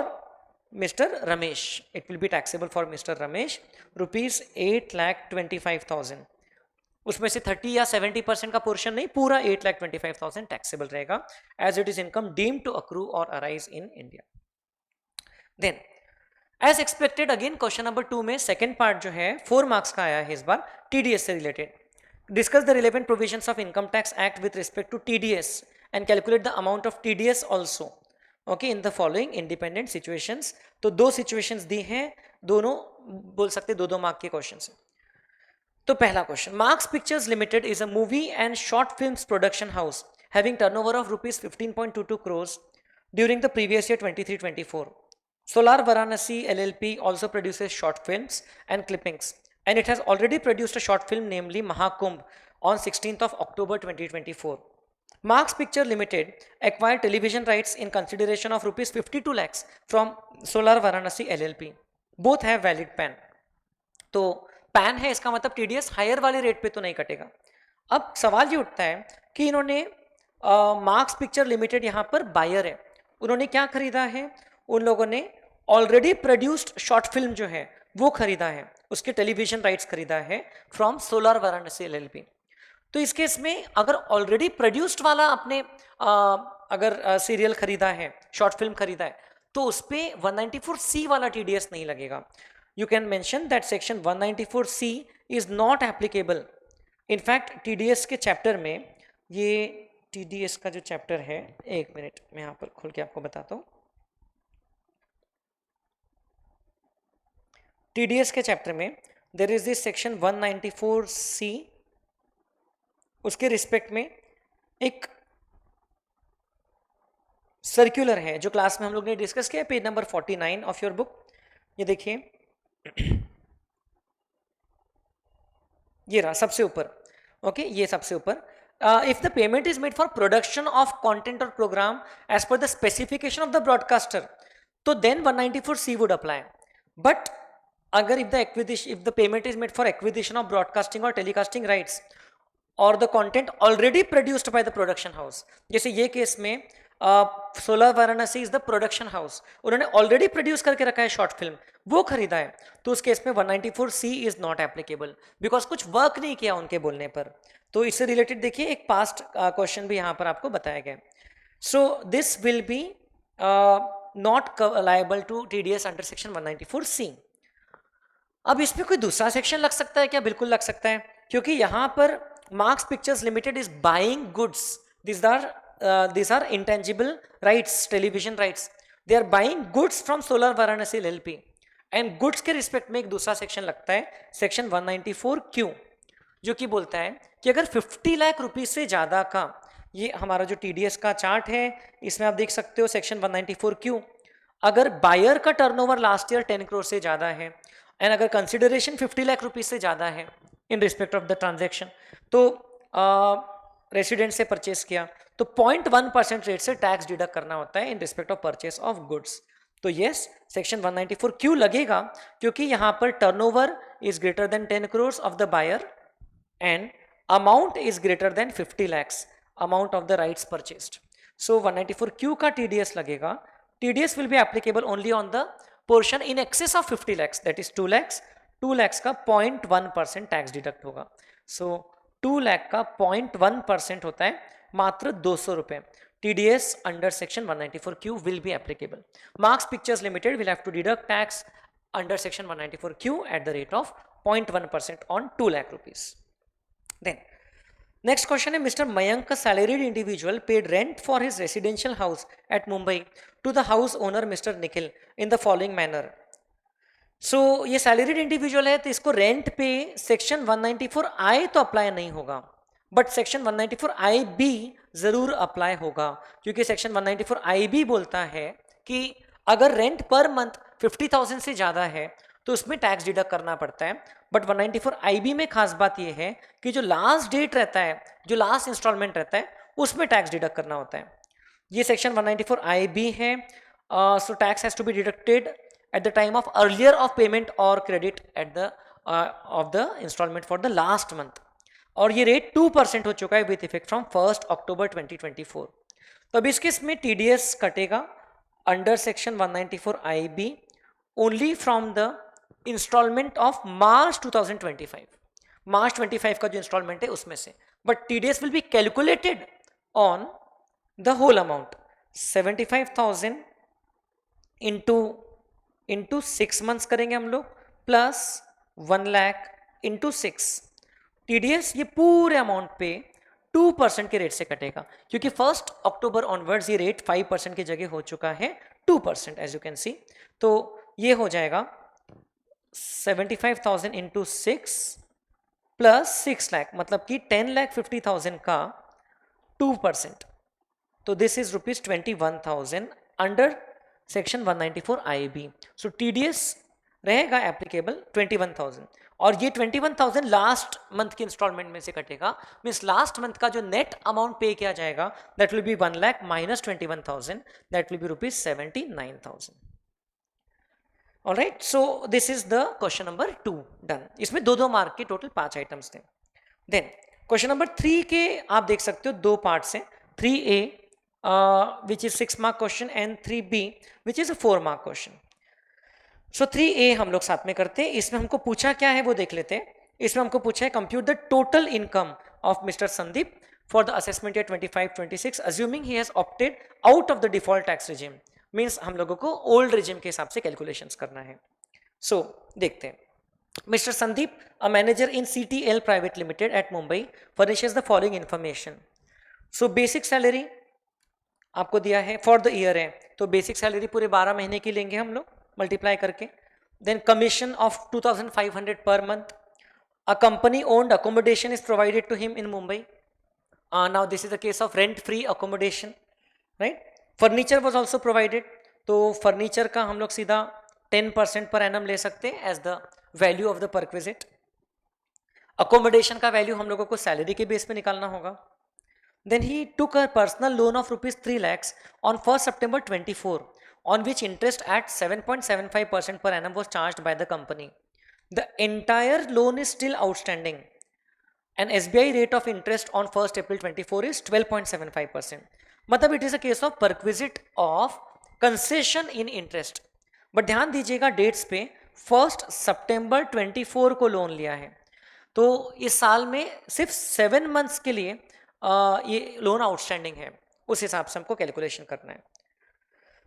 Speaker 1: Mr. Ramesh. It will be taxable for Mr. Ramesh, rupees 8,25,000. उसमें से 30 या 70% का पोर्शन नहीं, पूरा 8,25,000 टैक्सेबल रहेगा as it is income deemed to accrue और arise in India. Then as expected again question number 2 में सेकंड पार्ट जो है 4 मार्क्स का आया है इस बार, टीडीएस से related. Discuss the relevant provisions of income tax act with respect to TDS and calculate the amount of TDS also okay in the following independent situations. तो 2 सिचुएशंस दी हैं, दोनों बोल सकते 2-2 मार्क के क्वेश्चन है। तो पहला question, marks pictures limited is a movie and short films production house having turnover of rupees 15.22 crores during the previous year 23-24. Solar Varanasi LLP also produces short films and clippings, and it has already produced a short film namely Mahakumbh on 16th of October 2024. Marks Picture Limited acquired television rights in consideration of rupees 52 lakhs from Solar Varanasi LLP. Both have valid PAN. तो पैन है, इसका मतलब टीडीएस हायर वाले रेट पे तो नहीं कटेगा। अब सवाल ये उठता है कि इन्होंने मार्क्स पिक्चर लिमिटेड यहाँ पर बायर है, उन्होंने क्या खरीदा है, उन लोगों ने ऑलरेडी प्रोड्यूस्ड शॉर्ट फिल्म जो है वो खरीदा है, उसके टेलीविजन राइट्स खरीदा है फ्रॉम सोलर वाराणसी एलएलपी। तो इस केस में अगर ऑलरेडी प्रोड्यूस्ड वाला आपने अगर सीरियल खरीदा है, शॉर्ट फिल्म खरीदा है, तो उस पर 194C वाला टीडीएस नहीं लगेगा। You can mention that section 194C is not applicable. In fact, TDS के चैप्टर में, ये TDS का जो चैप्टर है, एक मिनट मैं यहाँ पर खोल के आपको बताता हूँ। TDS के चैप्टर में there is this section 194C, उसके रिस्पेक्ट में एक सर्कुलर है जो क्लास में हम लोग ने डिस्कस किया, page number 49 of your book. ये देखिए, ये रहा सबसे ऊपर, ओके ये सबसे ऊपर। If the payment is made for production of content और programme as per the specification of the broadcaster, तो then 194C would apply. But अगर if the payment is made for acquisition of broadcasting और टेलीकास्टिंग राइट्स और the content already produced by the production house, जैसे ये केस में solar Varanasi is the production house, उन्होंने ऑलरेडी प्रोड्यूस करके रखा है शॉर्ट फिल्म, वो खरीदा है, तो उस केस में 194C is not applicable because कुछ वर्क नहीं किया उनके बोलने पर। तो इससे रिलेटेड देखिए एक पास्ट क्वेश्चन भी यहाँ पर आपको बताया गया। So this will be not liable to TDS under section 194C। अब इसमें कोई दूसरा सेक्शन लग सकता है क्या? बिल्कुल लग सकता है, क्योंकि यहाँ पर marks pictures limited is buying goods, these are intangible rights, television rights, they are buying goods from Solar Varanasi LLP, and goods के रिस्पेक्ट में एक दूसरा सेक्शन लगता है, सेक्शन 194Q, जो कि बोलता है कि अगर 50 लाख रुपीस से ज़्यादा का, ये हमारा जो TDS का चार्ट है इसमें आप देख सकते हो सेक्शन 194Q, अगर बायर का टर्नओवर लास्ट ईयर 10 करोड़ से ज़्यादा है एंड अगर कंसिडरेशन 50 लाख रुपीस से ज़्यादा है in respect of the transaction, तो रेसिडेंट से परचेस किया तो 0.1% रेट से टैक्स डिडक्ट करना होता है in respect of purchase of goods. तो यस, सेक्शन 194 लगेगा, क्योंकि यहां पर turnover is greater than 10 crore of the buyer and amount is greater than 50 lakhs amount of the rights purchased. So 194Q का TDS लगेगा। TDS will be applicable only on the portion in excess of 50 lakhs, that is 2 lakhs। 2 lakhs का 0.1% टैक्स डिडक्ट होगा। सो 2 लाख का 0.1% होता है मात्र 200 रुपए। TDS under section 194Q will be applicable. Marks Pictures Limited will have to deduct tax under section 194Q at the rate of 0.1% on 2 lakh rupees. Then next question है, Mr. Mayank, a salaried individual, paid rent for his residential house at Mumbai to the house owner Mr. Nikhil in the following manner. सो ये सैलरीड इंडिविजुअल है, तो इसको रेंट पे सेक्शन 194I तो अप्लाई नहीं होगा, बट सेक्शन 194IB जरूर अप्लाई होगा, क्योंकि सेक्शन 194IB बोलता है कि अगर रेंट पर मंथ 50,000 से ज़्यादा है तो उसमें टैक्स डिडक्ट करना पड़ता है। बट 194IB में खास बात यह है कि जो लास्ट डेट रहता है, जो लास्ट इंस्टॉलमेंट रहता है, उसमें टैक्स डिडक्ट करना होता है। ये सेक्शन 194IB है। So tax has to be deducted at the time of earlier of payment or credit at the of the installment for the last month, और ये रेट 2% हो चुका है विथ इफेक्ट फ्रॉम 1 अक्टूबर 2024। तो अब इसके इसमें TDS कटेगा under section 194IB only from the installment of March 2025। March 25 का जो इंस्टॉलमेंट है उसमें से, but TDS will be calculated on the whole amount 75,000 into 6 months करेंगे हम लोग, प्लस 1 लाख इंटू 6। टीडीएस ये पूरे अमाउंट पे 2% के रेट से कटेगा, क्योंकि 1 अक्टूबर ऑनवर्ड्स ये रेट 5% की जगह हो चुका है 2%, एज यू कैन सी। तो ये हो जाएगा 75,000 इंटू 6 प्लस 6 लाख, मतलब कि 10,50,000 का 2%, तो this is ₹21,000 under section 194 IAB। So TDS रहेगा एप्लीकेबल 21,000, और ये 21,000 लास्ट मंथ की इंस्टॉलमेंट में से कटेगा, मीन्स लास्ट मंथ का जो नेट अमाउंट पे किया जाएगा that will B 1 lakh minus 21,000, that will B ₹79,000। Alright, so this is the question number 2 done. इसमें 2-2 मार्क के टोटल 5 आइटम्स थे। देन क्वेश्चन नंबर 3 के आप देख सकते हो 2 पार्ट्स हैं, 3A which is 6 mark question and 3B which is a 4 mark question. So 3A हम लोग साथ में करते हैं। इसमें हमको पूछा क्या है वो देख लेते हैं। इसमें हमको पूछा है compute the total income of mister Sandeep for the assessment year 25-26 assuming he has opted out of the default tax regime, means हम लोगों को ओल्ड regime के हिसाब से कैलकुलेशंस करना है। सो देखते हैं। Mr. Sandeep, a manager in CTL Private Limited at Mumbai, furnishes the following information. So basic salary आपको दिया है फॉर द ईयर है, तो बेसिक सैलरी पूरे 12 महीने की लेंगे हम लोग मल्टीप्लाई करके। Then commission of 2,500 per month. A company owned accommodation is provided to him in Mumbai. Now this is the case of rent free accommodation, right. Furniture was also provided, तो फर्नीचर का हम लोग सीधा 10% पर एनम ले सकते हैं as the value of the perquisite. Accommodation का वैल्यू हम लोगों को सैलरी के बेस पे निकालना होगा। Then he took a personal loan of rupees 3 lakhs on 1st September 24, on which interest at 7.75% per annum was charged by the company. The entire loan is still outstanding, and SBI rate of interest on 1st April 24 is 12.75%. मतलब it is a case of perquisite of concession in interest. But ध्यान दीजिएगा डेट्स पे 1 सितंबर 24 को लोन लिया है, तो इस साल में सिर्फ 7 मंथ्स के लिए ये लोन आउटस्टैंडिंग है, उस हिसाब से हमको कैलकुलेशन करना है।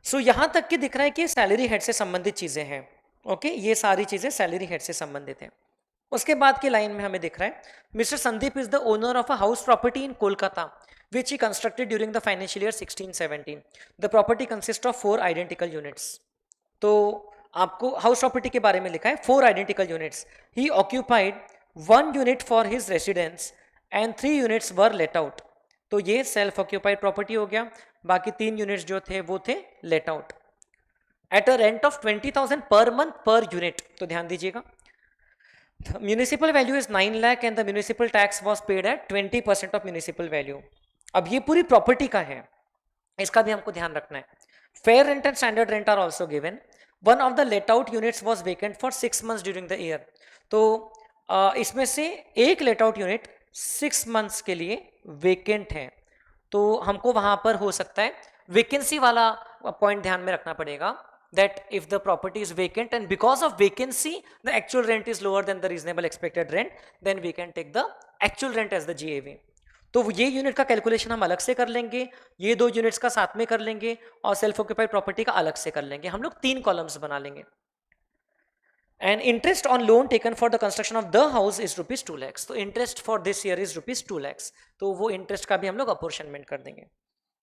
Speaker 1: सो यहां तक कि दिख रहा है कि सैलरी हेड से संबंधित चीजें हैं। ओके, ये सारी चीजें सैलरी हेड से संबंधित हैं। उसके बाद की लाइन में हमें दिख रहा है mister Sandeep is the owner of a house property in Kolkata which he constructed during the financial year 16-17। The property consist of 4 identical units. तो आपको हाउस प्रॉपर्टी के बारे में लिखा है 4 identical units. He occupied 1 unit for his residence and 3 units were let out. तो ये सेल्फ ऑक्यूपाइड प्रॉपर्टी हो गया, बाकी 3 यूनिट्स जो थे वो थे let out at a rent of 20,000 per month per unit. तो ध्यान दीजिएगा municipal value is 9 lakh and the municipal tax was paid at 20% of municipal value. अब ये पूरी प्रॉपर्टी का है, इसका भी हमको ध्यान रखना है। Fair rent and standard rent are also given. One of the let out units was vacant for 6 months during the year. तो इसमें से एक लेट आउट यूनिट 6 मंथ्स के लिए वेकेंट है, तो हमको वहां पर हो सकता है वेकेंसी वाला पॉइंट ध्यान में रखना पड़ेगा, that if the property is vacant and because of vacancy the actual rent is lower than the reasonable expected rent, then we can take the actual rent as the GAV। तो ये यूनिट का कैलकुलेशन हम अलग से कर लेंगे, ये 2 यूनिट्स का साथ में कर लेंगे, और सेल्फ ऑक्यूपाइड प्रॉपर्टी का अलग से कर लेंगे। हम लोग 3 कॉलम्स बना लेंगे। And interest on loan taken for the construction of the house is ₹2 lakhs। तो interest for this year is ₹2 lakhs, तो वो इंटरेस्ट का भी हम लोग अपोर्शनमेंट कर देंगे।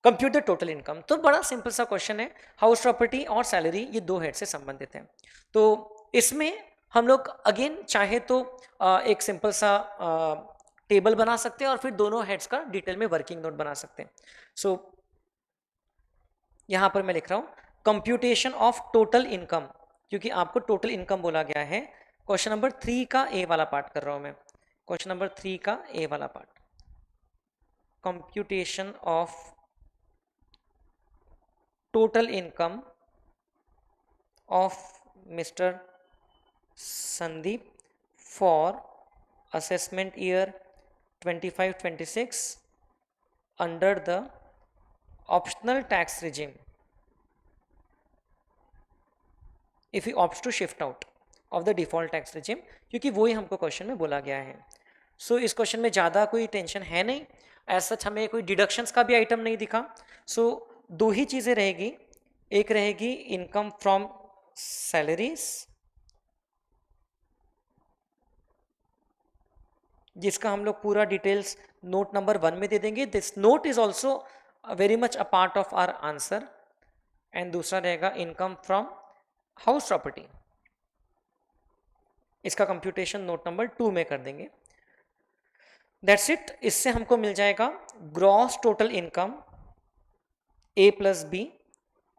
Speaker 1: कंप्यूट द टोटल इनकम, तो बड़ा सिंपल सा क्वेश्चन है। हाउस प्रॉपर्टी और सैलरी ये 2 हेड से संबंधित हैं, तो इसमें हम लोग अगेन चाहे तो एक सिंपल सा टेबल बना सकते हैं और फिर दोनों हेड्स का डिटेल में वर्किंग नोट बना सकते हैं। सो यहां पर मैं लिख रहा हूं कंप्यूटेशन ऑफ टोटल इनकम, क्योंकि आपको टोटल इनकम बोला गया है। क्वेश्चन नंबर 3 का ए वाला पार्ट कर रहा हूं मैं, क्वेश्चन नंबर 3 का ए वाला part, computation of total income of Mr. Sandeep for assessment year 25-26 under the optional tax regime if he opts to shift out of the default tax regime, क्योंकि वही हमको क्वेश्चन में बोला गया है। सो इस क्वेश्चन में ज़्यादा कोई टेंशन है नहीं, एज सच हमें कोई डिडक्शंस का भी आइटम नहीं दिखा। सो दो ही चीज़ें रहेगी, एक रहेगी इनकम फ्रॉम सैलरीज, जिसका हम लोग पूरा डिटेल्स नोट नंबर 1 में दे देंगे। This note is also very much a part of our answer. And दूसरा रहेगा इनकम फ्रॉम हाउस प्रॉपर्टी, इसका कंप्यूटेशन नोट नंबर 2 में कर देंगे। That's it. इससे हमको मिल जाएगा gross total income A plus B,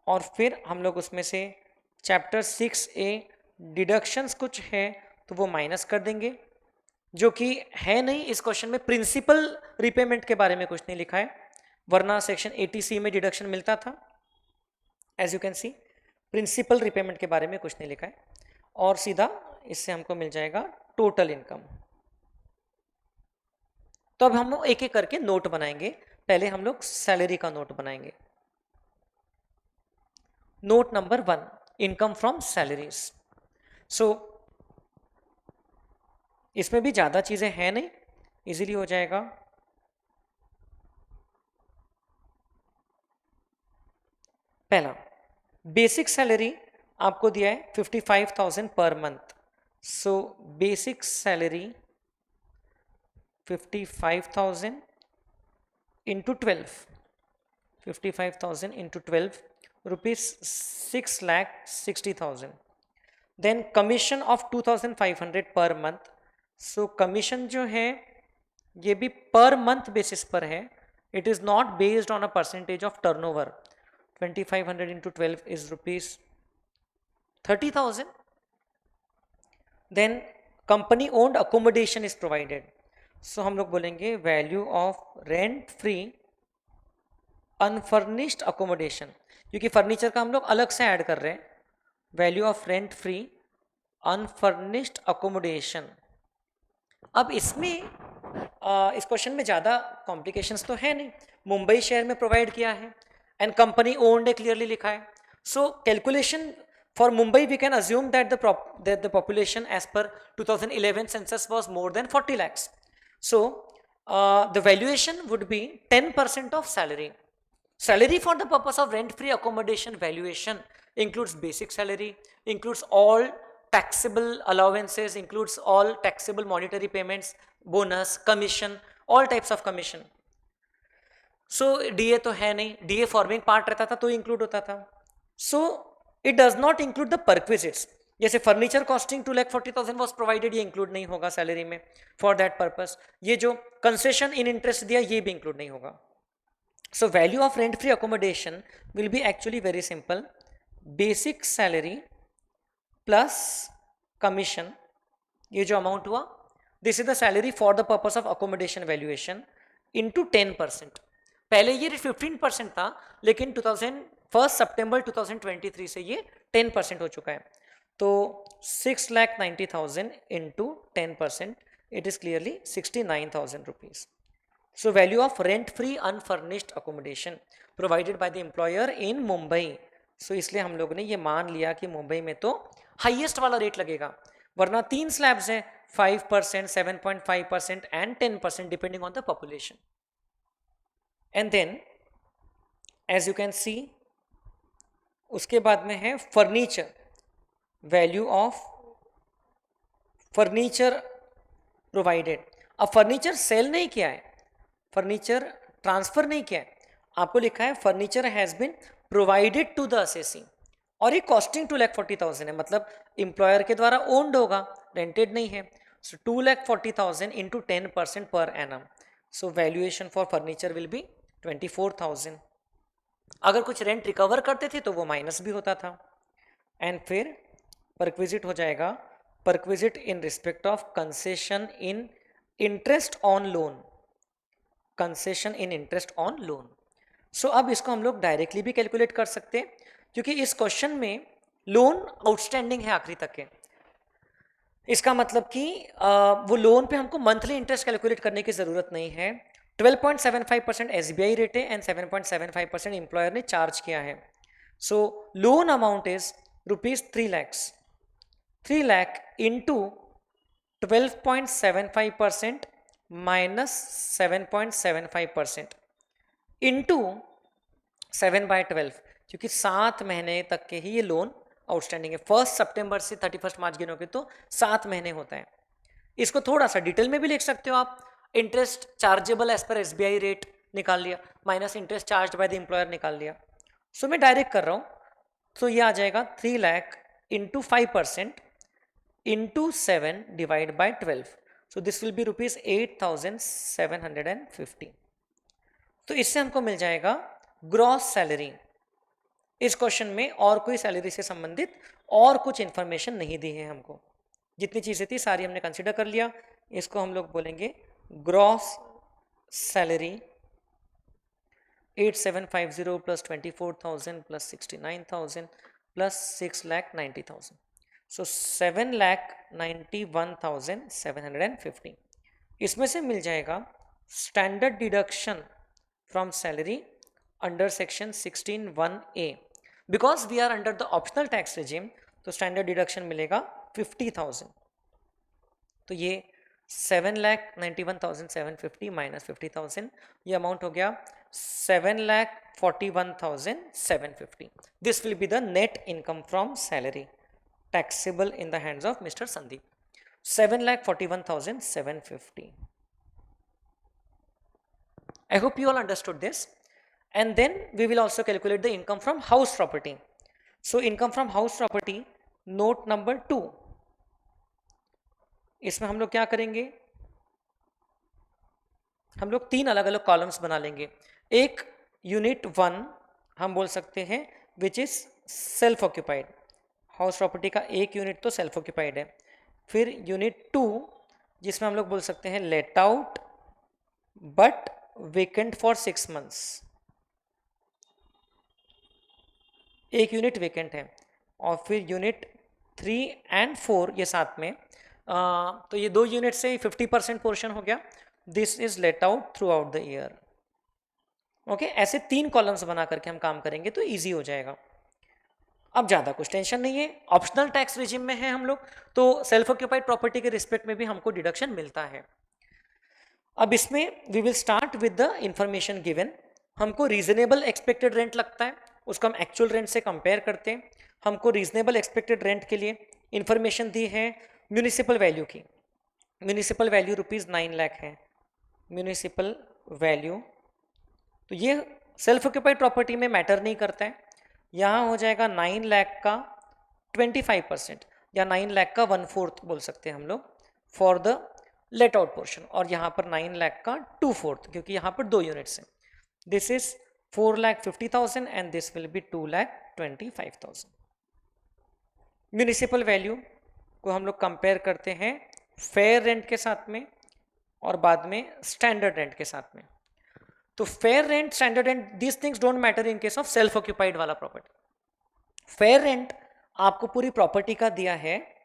Speaker 1: और फिर हम लोग उसमें से चैप्टर 6A डिडक्शंस कुछ है तो वो माइनस कर देंगे, जो कि है नहीं। इस क्वेश्चन में प्रिंसिपल रिपेमेंट के बारे में कुछ नहीं लिखा है, वरना सेक्शन 80C में डिडक्शन मिलता था। As you can see principal repayment के बारे में कुछ नहीं लिखा है, और सीधा इससे हमको मिल जाएगा टोटल इनकम। तो अब हम लोग एक एक करके नोट बनाएंगे। पहले हम लोग सैलरी का नोट बनाएंगे। Note number 1, income from salaries. So इसमें भी ज़्यादा चीज़ें हैं नहीं, इजीली हो जाएगा। पहला, बेसिक सैलरी आपको दिया है 55,000 per month. So basic salary 55,000 into 12, 55,000 into 12 rupees 6,60,000। Then commission of 2,500 per month. So commission जो है ये भी पर मंथ बेसिस पर है, it is not based on a percentage of turnover. 2,500 into 12 is rupees 30,000। Then company owned accommodation is provided. So हम लोग बोलेंगे value of rent free unfurnished accommodation, क्योंकि फर्नीचर का हम लोग अलग से ऐड कर रहे हैं। Value of rent free unfurnished accommodation. अब इसमें इस क्वेश्चन में ज़्यादा कॉम्प्लिकेशंस तो है नहीं, मुंबई शहर में प्रोवाइड किया है एंड कंपनी ओन्ड है, क्लियरली लिखा है। So calculation for Mumbai we can assume that the population as per 2011 census was more than 40 lakhs. So the valuation would be 10% of salary. Salary for the purpose of rent-free accommodation valuation includes basic salary, includes all taxable allowances, includes all taxable monetary payments, bonus, commission, all types of commission. So DA तो है नहीं, DA फॉर्मिंग पार्ट रहता था तो इंक्लूड होता था। So it does not include the perquisites, जैसे फर्नीचर कॉस्टिंग 2,40,000 वॉज प्रोवाइडेड, ये इंक्लूड नहीं होगा सैलरी में फॉर दैट पर्पस। ये जो कंसेशन इन इंटरेस्ट दिया ये भी इंक्लूड नहीं होगा। So value of rent free accommodation will be actually very simple, basic salary plus commission, ये जो अमाउंट हुआ this is the salary for the purpose of accommodation valuation into 10%। पहले ये 15% था, लेकिन 1 सितंबर 2023 से ये 10% हो चुका है। तो 6,90,000 into 10%, it is clearly 69,000 rupees. So value of rent-free unfurnished accommodation provided by the employer in Mumbai. So इसलिए हम लोग ने ये मान लिया कि मुंबई में तो हाईएस्ट वाला रेट लगेगा, वरना 3 स्लैब्स हैं, 5%, 7.5% and 10% depending on the population. And then as you can see उसके बाद में है furniture, value of furniture provided. अब फर्नीचर सेल नहीं किया है, फर्नीचर ट्रांसफर नहीं किया है, आपको लिखा है furniture has been provided to the assessee, और ये कॉस्टिंग 2,40,000 है, मतलब एम्प्लॉयर के द्वारा ओन्ड होगा, रेंटेड नहीं है। सो 2,40,000 into 10% per annum. So valuation for furniture will be 24,000। अगर कुछ रेंट रिकवर करते थे तो वो माइनस भी होता था। एंड फिर परक्विजिट हो जाएगा, perquisite in respect of concession in interest on loan, concession in interest on loan. So अब इसको हम लोग डायरेक्टली भी कैलकुलेट कर सकते हैं, क्योंकि इस क्वेश्चन में लोन आउटस्टैंडिंग है आखिरी तक के। इसका मतलब कि वो लोन पे हमको मंथली इंटरेस्ट कैलकुलेट करने की जरूरत नहीं है। 12.75% SBI रेट है एंड 7.75% एम्प्लॉयर ने चार्ज किया है। So loan amount is rupees 3 lakhs, 3 lakh into 12.75% minus 7.75% into 7/12, क्योंकि 7 महीने तक के ही ये लोन आउटस्टैंडिंग है। 1 सितंबर से 31 मार्च गिनोगे तो 7 महीने होता है। इसको थोड़ा सा डिटेल में भी लिख सकते हो आप। Interest chargeable as per SBI rate निकाल लिया, minus interest charge by the employer निकाल लिया। सो मैं डायरेक्ट कर रहा हूँ, तो ये आ जाएगा 3 lakh into 5% into 7 divide by 12, so this will B rupees 8,750। तो इससे हमको मिल जाएगा ग्रॉस सैलरी। इस क्वेश्चन में और कोई सैलरी से संबंधित और कुछ इंफॉर्मेशन नहीं दी है हमको, जितनी चीजें थी सारी हमने कंसिडर कर लिया। इसको हम लोग बोलेंगे gross salary 8750 plus 24,000 plus 69,000 plus 6,90,000, so 7,91,750। इसमें से मिल जाएगा standard deduction from salary under section 16(1)(a), because we are under the optional tax regime, तो स्टैंडर्ड डिडक्शन मिलेगा 50,000। तो ये 7,91,750 माइनस 50,000, ये अमाउंट हो गया 7,41,750। This will be the net income from salary taxable in the hands of mister Sandeep, 7,41,750। I hope you all understood this. And then we will also calculate the income from house property. So income from house property, note number 2, इसमें हम लोग क्या करेंगे, हम लोग 3 अलग अलग कॉलम्स बना लेंगे। एक यूनिट 1 हम बोल सकते हैं which is self occupied, house property का एक यूनिट तो सेल्फ ऑक्यूपाइड है। फिर यूनिट 2 जिसमें हम लोग बोल सकते हैं late out but vacant for 6 months, एक यूनिट वेकेंट है। और फिर यूनिट 3 and 4 ये साथ में, तो ये 2 यूनिट से 50% पोर्शन हो गया। This is let out through out the year. Okay, ऐसे 3 कॉलम्स बना करके हम काम करेंगे तो इजी हो जाएगा। अब ज़्यादा कुछ टेंशन नहीं है, ऑप्शनल टैक्स रिजिम में है हम लोग, तो सेल्फ ऑक्यूपाइड प्रॉपर्टी के रिस्पेक्ट में भी हमको डिडक्शन मिलता है। अब इसमें we will start with the information given. हमको रीजनेबल एक्सपेक्टेड रेंट लगता है, उसको हम एक्चुअल रेंट से कंपेयर करते हैं। हमको रीजनेबल एक्सपेक्टेड रेंट के लिए इंफॉर्मेशन दी है म्यूनिसिपल वैल्यू की। म्यूनिसिपल वैल्यू ₹9 लाख है म्यूनिसिपल वैल्यू, तो ये सेल्फ ऑक्यूपाइड प्रॉपर्टी में मैटर नहीं करता है। यहाँ हो जाएगा 9 लाख का 25% या 9 लाख का 1/4 बोल सकते हैं हम लोग for the let out portion, और यहाँ पर 9 लाख का 2/4 क्योंकि यहाँ पर 2 यूनिट्स हैं। This is 4,50,000 and this will B 2,25,000। Municipal value को हम लोग कंपेयर करते हैं फेयर रेंट के साथ में और बाद में स्टैंडर्ड रेंट के साथ में। तो fair rent, standard rent, these things don't matter in case of self occupied वाला प्रॉपर्टी। फेयर रेंट आपको पूरी प्रॉपर्टी का दिया है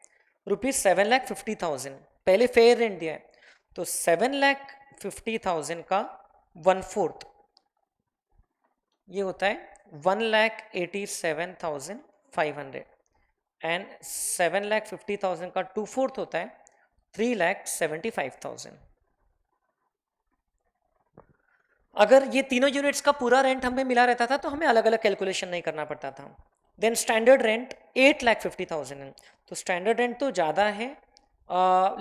Speaker 1: ₹7,50,000, पहले फेयर रेंट दिया है, तो 7,50,000 का 1/4 ये होता है 1,87,500 एंड 7,50,000 का 2/4 होता है 3,75,000। अगर ये तीनों यूनिट्स का पूरा रेंट हमें मिला रहता था तो हमें अलग अलग कैलकुलेशन नहीं करना पड़ता था। देन स्टैंडर्ड रेंट 8,50,000 है, तो स्टैंडर्ड रेंट तो ज़्यादा है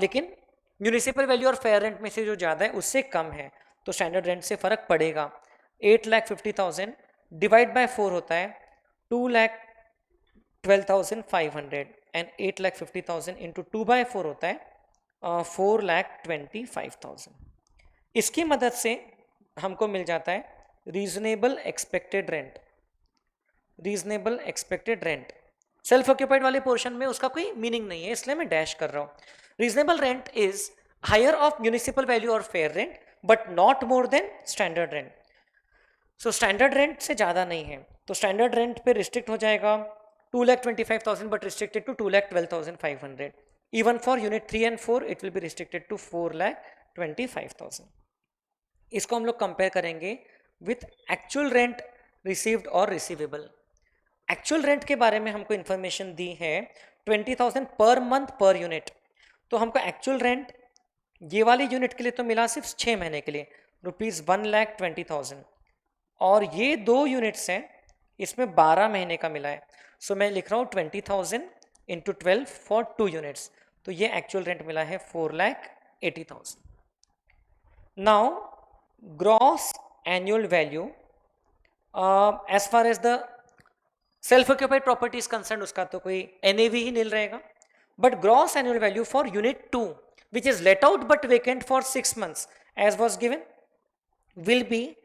Speaker 1: लेकिन म्यूनिसिपल वैल्यू और फेयर रेंट में से जो ज़्यादा है उससे कम है, तो स्टैंडर्ड रेंट से फ़र्क पड़ेगा। 8,50,000 डिवाइड बाय 4 होता है 2,12,500 एंड 8,50,000 इंटू 2/4 होता है 4,25,000। इसकी मदद से हमको मिल जाता है reasonable expected rent. Reasonable expected rent self occupied वाले पोर्शन में उसका कोई मीनिंग नहीं है, इसलिए मैं डैश कर रहा हूँ। Reasonable rent is higher of municipal value और fair rent but not more than standard rent. So standard rent से ज़्यादा नहीं है, तो स्टैंडर्ड रेंट पे रिस्ट्रिक्ट हो जाएगा 2,25,000 but restricted to 2,12,500। Even for unit 3 and 4 it will be restricted to 4,25,000। इसको हम लोग कंपेयर करेंगे विथ एक्चुअल रेंट रिसीव्ड और रिसीवेबल। एक्चुअल रेंट के बारे में हमको इन्फॉर्मेशन दी है 20,000 पर मंथ पर यूनिट, तो हमको एक्चुअल रेंट ये वाली यूनिट के लिए तो मिला सिर्फ 6 महीने के लिए, ₹1,20,000, और ये 2 यूनिट्स हैं, इसमें 12 महीने का मिला है। सो मैं लिख रहा हूँ 20,000 इंटू 12 फॉर 2 यूनिट्स, तो ये एक्चुअल रेंट मिला है 4,80,000। Now gross annual value as far as the self occupied property is concern, उसका तो कोई एनएवी ही नील रहेगा, but gross annual value for unit 2 which is let out but vacant for 6 months as was given will be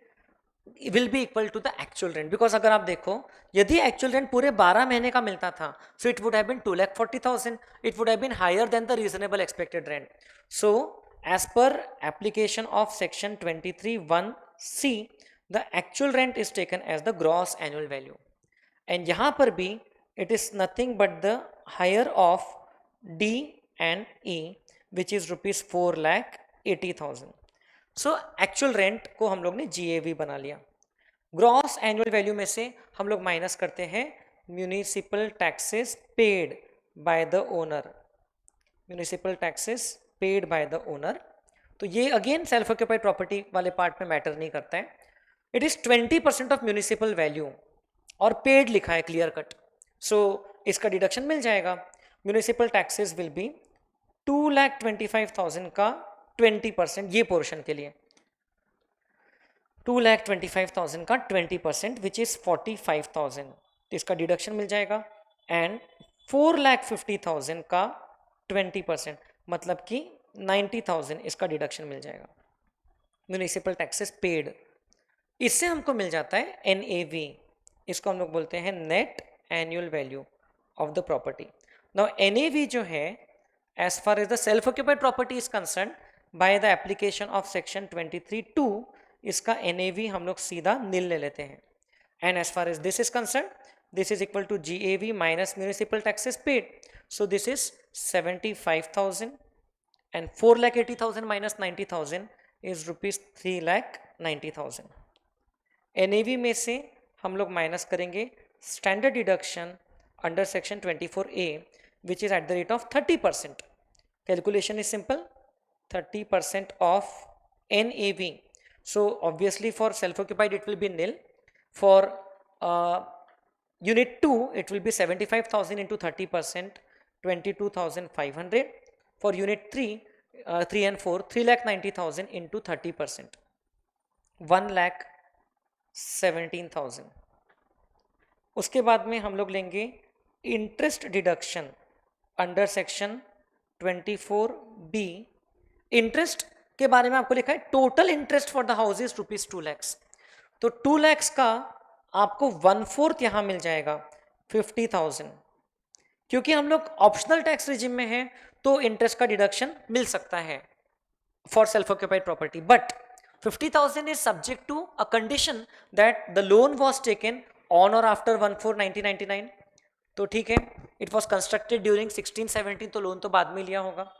Speaker 1: equal to the actual rent, because अगर आप देखो यदि एक्चुअल रेंट पूरे 12 महीने का मिलता था, so it would have been 2,40,000, it would have been higher than the reasonable expected rent. So as per application of section 23(1)(c the actual rent is taken as the gross annual value, and यहां पर भी it is nothing but the higher of D and E which is ₹4,80,000। So actual rent को हम लोग ने जीएवी बना लिया। ग्रॉस एनुअल वैल्यू में से हम लोग माइनस करते हैं municipal taxes paid by the owner, municipal taxes paid by the owner. तो ये अगेन सेल्फ ऑक्यूपाइड प्रॉपर्टी वाले पार्ट में मैटर नहीं करता है। It is 20% of municipal value और पेड लिखा है क्लियर कट, सो इसका डिडक्शन मिल जाएगा। म्यूनिसिपल टैक्सेस विल बी 2,25,000 का 20%, ये पोर्शन के लिए 2,25,000 का 20% विच इज 45,000, तो इसका डिडक्शन मिल जाएगा। एंड 4,50,000 का 20% मतलब कि 90,000 इसका डिडक्शन मिल जाएगा, म्यूनिसिपल टैक्सेस पेड। इससे हमको मिल जाता है एनएवी, इसको हम लोग बोलते हैं net annual value of the property. Now NAV जो है as far as the self occupied property is concern by the application of section 23(2), इसका एनएवी हम लोग सीधा नील ले लेते हैं। And as far as this is concern, this is equal to GAV minus municipal taxes paid, so this is 75,000 and 4,80,000 minus 90,000 is ₹3,90,000। NAV में से हम लोग माइनस करेंगे standard deduction under section 24A which is at the rate of 30%। Calculation is simple, 30% of NAV. So obviously for self-occupied it will be nil. For unit 2 it will be 75,000 into 30%, 22,500. For unit 3 and 4, 3,90,000 into 30%, 1,17,000। उसके बाद में हम लोग लेंगे interest deduction under section 24B। Interest के बारे में आपको लिखा है total interest for the house is ₹2 lakhs, तो 2 lakhs का आपको 1/4 यहां मिल जाएगा 50,000। क्योंकि हम लोग ऑप्शनल टैक्स रिजिम में हैं तो इंटरेस्ट का डिडक्शन मिल सकता है for self occupied property, but 50,000 is subject to a condition that the loan was taken on or after 1/4/1999। तो ठीक है, it was constructed during 16-17, तो लोन तो बाद में लिया होगा।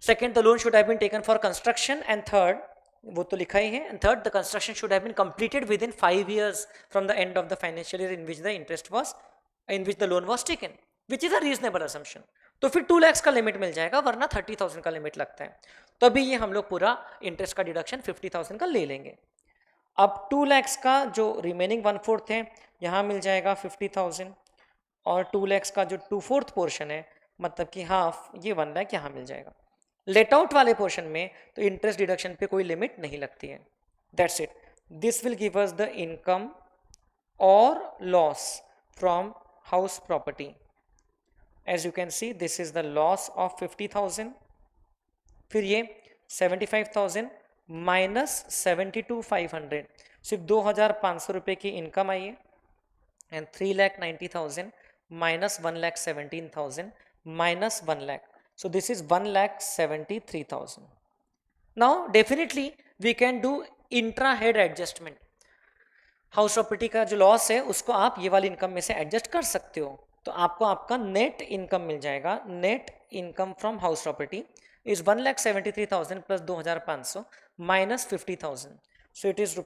Speaker 1: Second, the loan should have been taken for construction, and third, वो तो लिखा ही है, and third the construction should have been completed within 5 years from the end of the financial year in which the interest was in which the loan was taken, which is a reasonable assumption. तो फिर 2 lakhs का लिमिट मिल जाएगा, वरना 30,000 का लिमिट लगता है। तो अभी ये हम लोग पूरा इंटरेस्ट का डिडक्शन 50,000 का ले लेंगे। अब 2 lakhs का जो रिमेनिंग 1/4 है यहाँ मिल जाएगा 50,000, और 2 lakhs का जो 2/4 पोर्शन है मतलब कि हाफ, ये 1 lakh यहाँ मिल जाएगा। लेट आउट वाले पोर्शन में तो इंटरेस्ट डिडक्शन पे कोई लिमिट नहीं लगती है। That's it, this will give us the income और loss from house property. As you can see this is the loss of 50,000, फिर ये 75,000 माइनस 72,500, सिर्फ 2,500 रुपये की इनकम आई है, and 3,90,000 minus 1,17,000 minus 1 lakh, so this is 1,73,000. now definitely we can do intra head adjustment। House property का जो लॉस है उसको आप ये वाली इनकम में से एडजस्ट कर सकते हो, तो आपको आपका नेट इनकम मिल जाएगा। Net income from house property is 1,73,000 plus 2,500 minus 50,000, so it is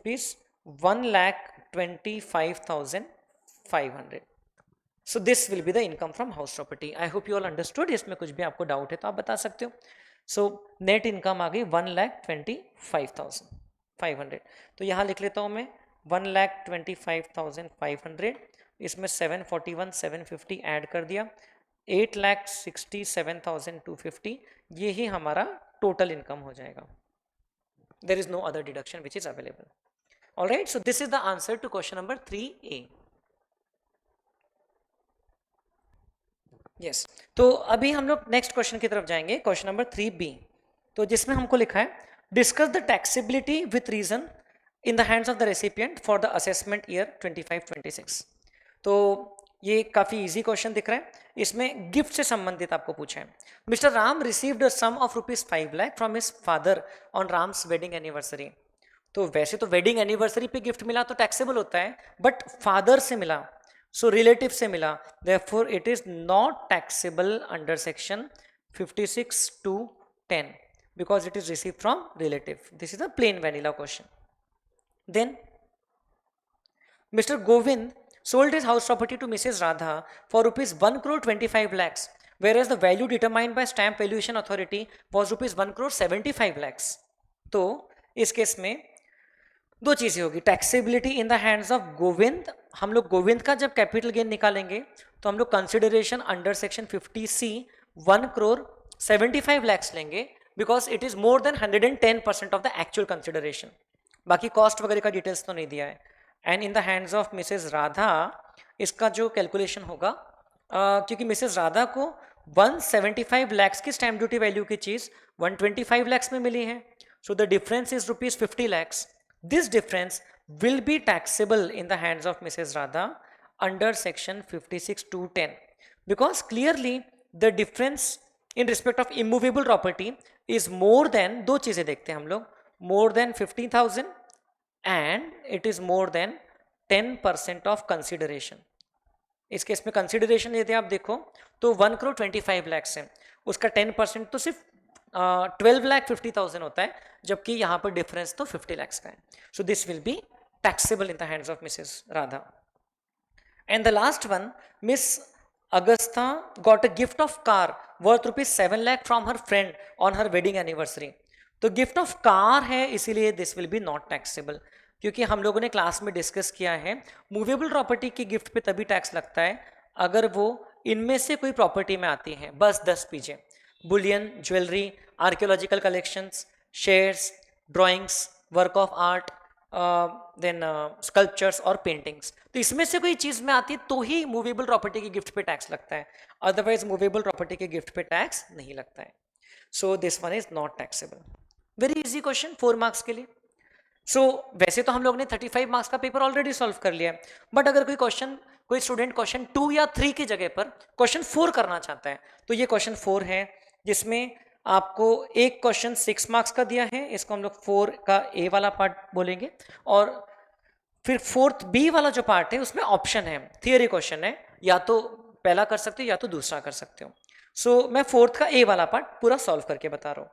Speaker 1: ₹1,25,500। so this will be the income from house property। I hope you all understood। इसमें कुछ भी आपको डाउट है तो आप बता सकते हो। सो नेट इनकम आ गई 1,25,500। तो यहाँ लिख लेता हूँ मैं 1,25,500, इसमें 741 750 ऐड कर दिया, 8,67,250, ये ही हमारा टोटल इनकम हो जाएगा. There is no other deduction which is available. All right, so this is the answer to question number 3A. Yes, तो अभी हम लोग नेक्स्ट क्वेश्चन की तरफ जाएंगे, क्वेश्चन नंबर 3B. तो जिसमें हमको लिखा है discuss the taxability with reason in the hands of the recipient for the assessment year 25-26. तो ये काफ़ी इजी क्वेश्चन दिख रहा है. इसमें गिफ्ट से संबंधित आपको पूछा है. Mister Ram received a sum of ₹5 lakh from his father on Ram's wedding anniversary. तो वैसे तो वेडिंग एनिवर्सरी पे गिफ्ट मिला तो टैक्सेबल होता है, बट फादर से मिला, सो रिलेटिव से मिला, therefore it is not taxable under section 56(2)(10 because it is received from relative. This is a plain vanilla question. Then Mr. Govind sold his house property to Mrs. Radha for ₹1,25 lakhs, whereas the value determined by stamp valuation authority was ₹1,75 lakhs. तो इस केस में दो चीजें होगी. Taxability in the hands of Govind, हम लोग गोविंद का जब कैपिटल गेन निकालेंगे तो हम लोग consideration under section 50C 1,75 lakhs लेंगे, because it is more than 110% of the actual consideration. बाकी कॉस्ट वगैरह का डिटेल्स तो नहीं दिया है. And in the hands of Mrs Radha इसका जो कैलकुलेशन होगा, क्योंकि मिसेज राधा को 175 lakhs की स्टैम्प ड्यूटी वैल्यू की चीज 125 lakhs में मिली है, so the difference is ₹50 lakhs. This difference will be taxable in the hands of Mrs. Radha under section 56(2)(10 because clearly the difference in respect of immovable property is more than, दो चीजें देखते हैं हम लोग, more than 50,000 and it is more than 10% of consideration. इस केस में कंसिडरेशन यदि आप देखो तो 1,25 lakhs है, उसका 10% तो सिर्फ 12,50,000 होता है, जबकि यहाँ पर डिफरेंस तो 50 lakhs का है. So this will be taxable in the hands of Mrs Radha. And the last one, Miss Augusta got a gift of car worth ₹7 lakh from her friend on her wedding anniversary. तो गिफ्ट ऑफ कार है, इसीलिए this will be not taxable, क्योंकि हम लोगों ने क्लास में डिस्कस किया है मूवेबल प्रॉपर्टी के गिफ्ट पे तभी टैक्स लगता है अगर वो इनमें से कोई प्रॉपर्टी में आती है. बस 10 पीजिए, bullion, jewellery, archaeological collections, shares, drawings, work of art, then sculptures और पेंटिंग्स. तो इसमें से कोई चीज में आती है तो ही मूवेबल प्रॉपर्टी के गिफ्ट पे टैक्स लगता है, अदरवाइज मूवेबल प्रॉपर्टी के गिफ्ट पे टैक्स नहीं लगता है. So this one is not taxable. Very easy question 4 marks के लिए. सो वैसे तो हम लोग ने 35 मार्क्स का पेपर ऑलरेडी सॉल्व कर लिया है, बट अगर कोई स्टूडेंट क्वेश्चन 2 या 3 की जगह पर क्वेश्चन 4 करना चाहता है तो ये क्वेश्चन 4 है, जिसमें आपको एक क्वेश्चन 6 मार्क्स का दिया है, इसको हम लोग 4 का ए वाला पार्ट बोलेंगे, और फिर 4th बी वाला जो पार्ट है उसमें ऑप्शन है, थियरी क्वेश्चन है, या तो पहला कर सकते हो या तो दूसरा कर सकते हो. सो मैं 4th का ए वाला पार्ट पूरा सॉल्व करके बता रहा हूँ.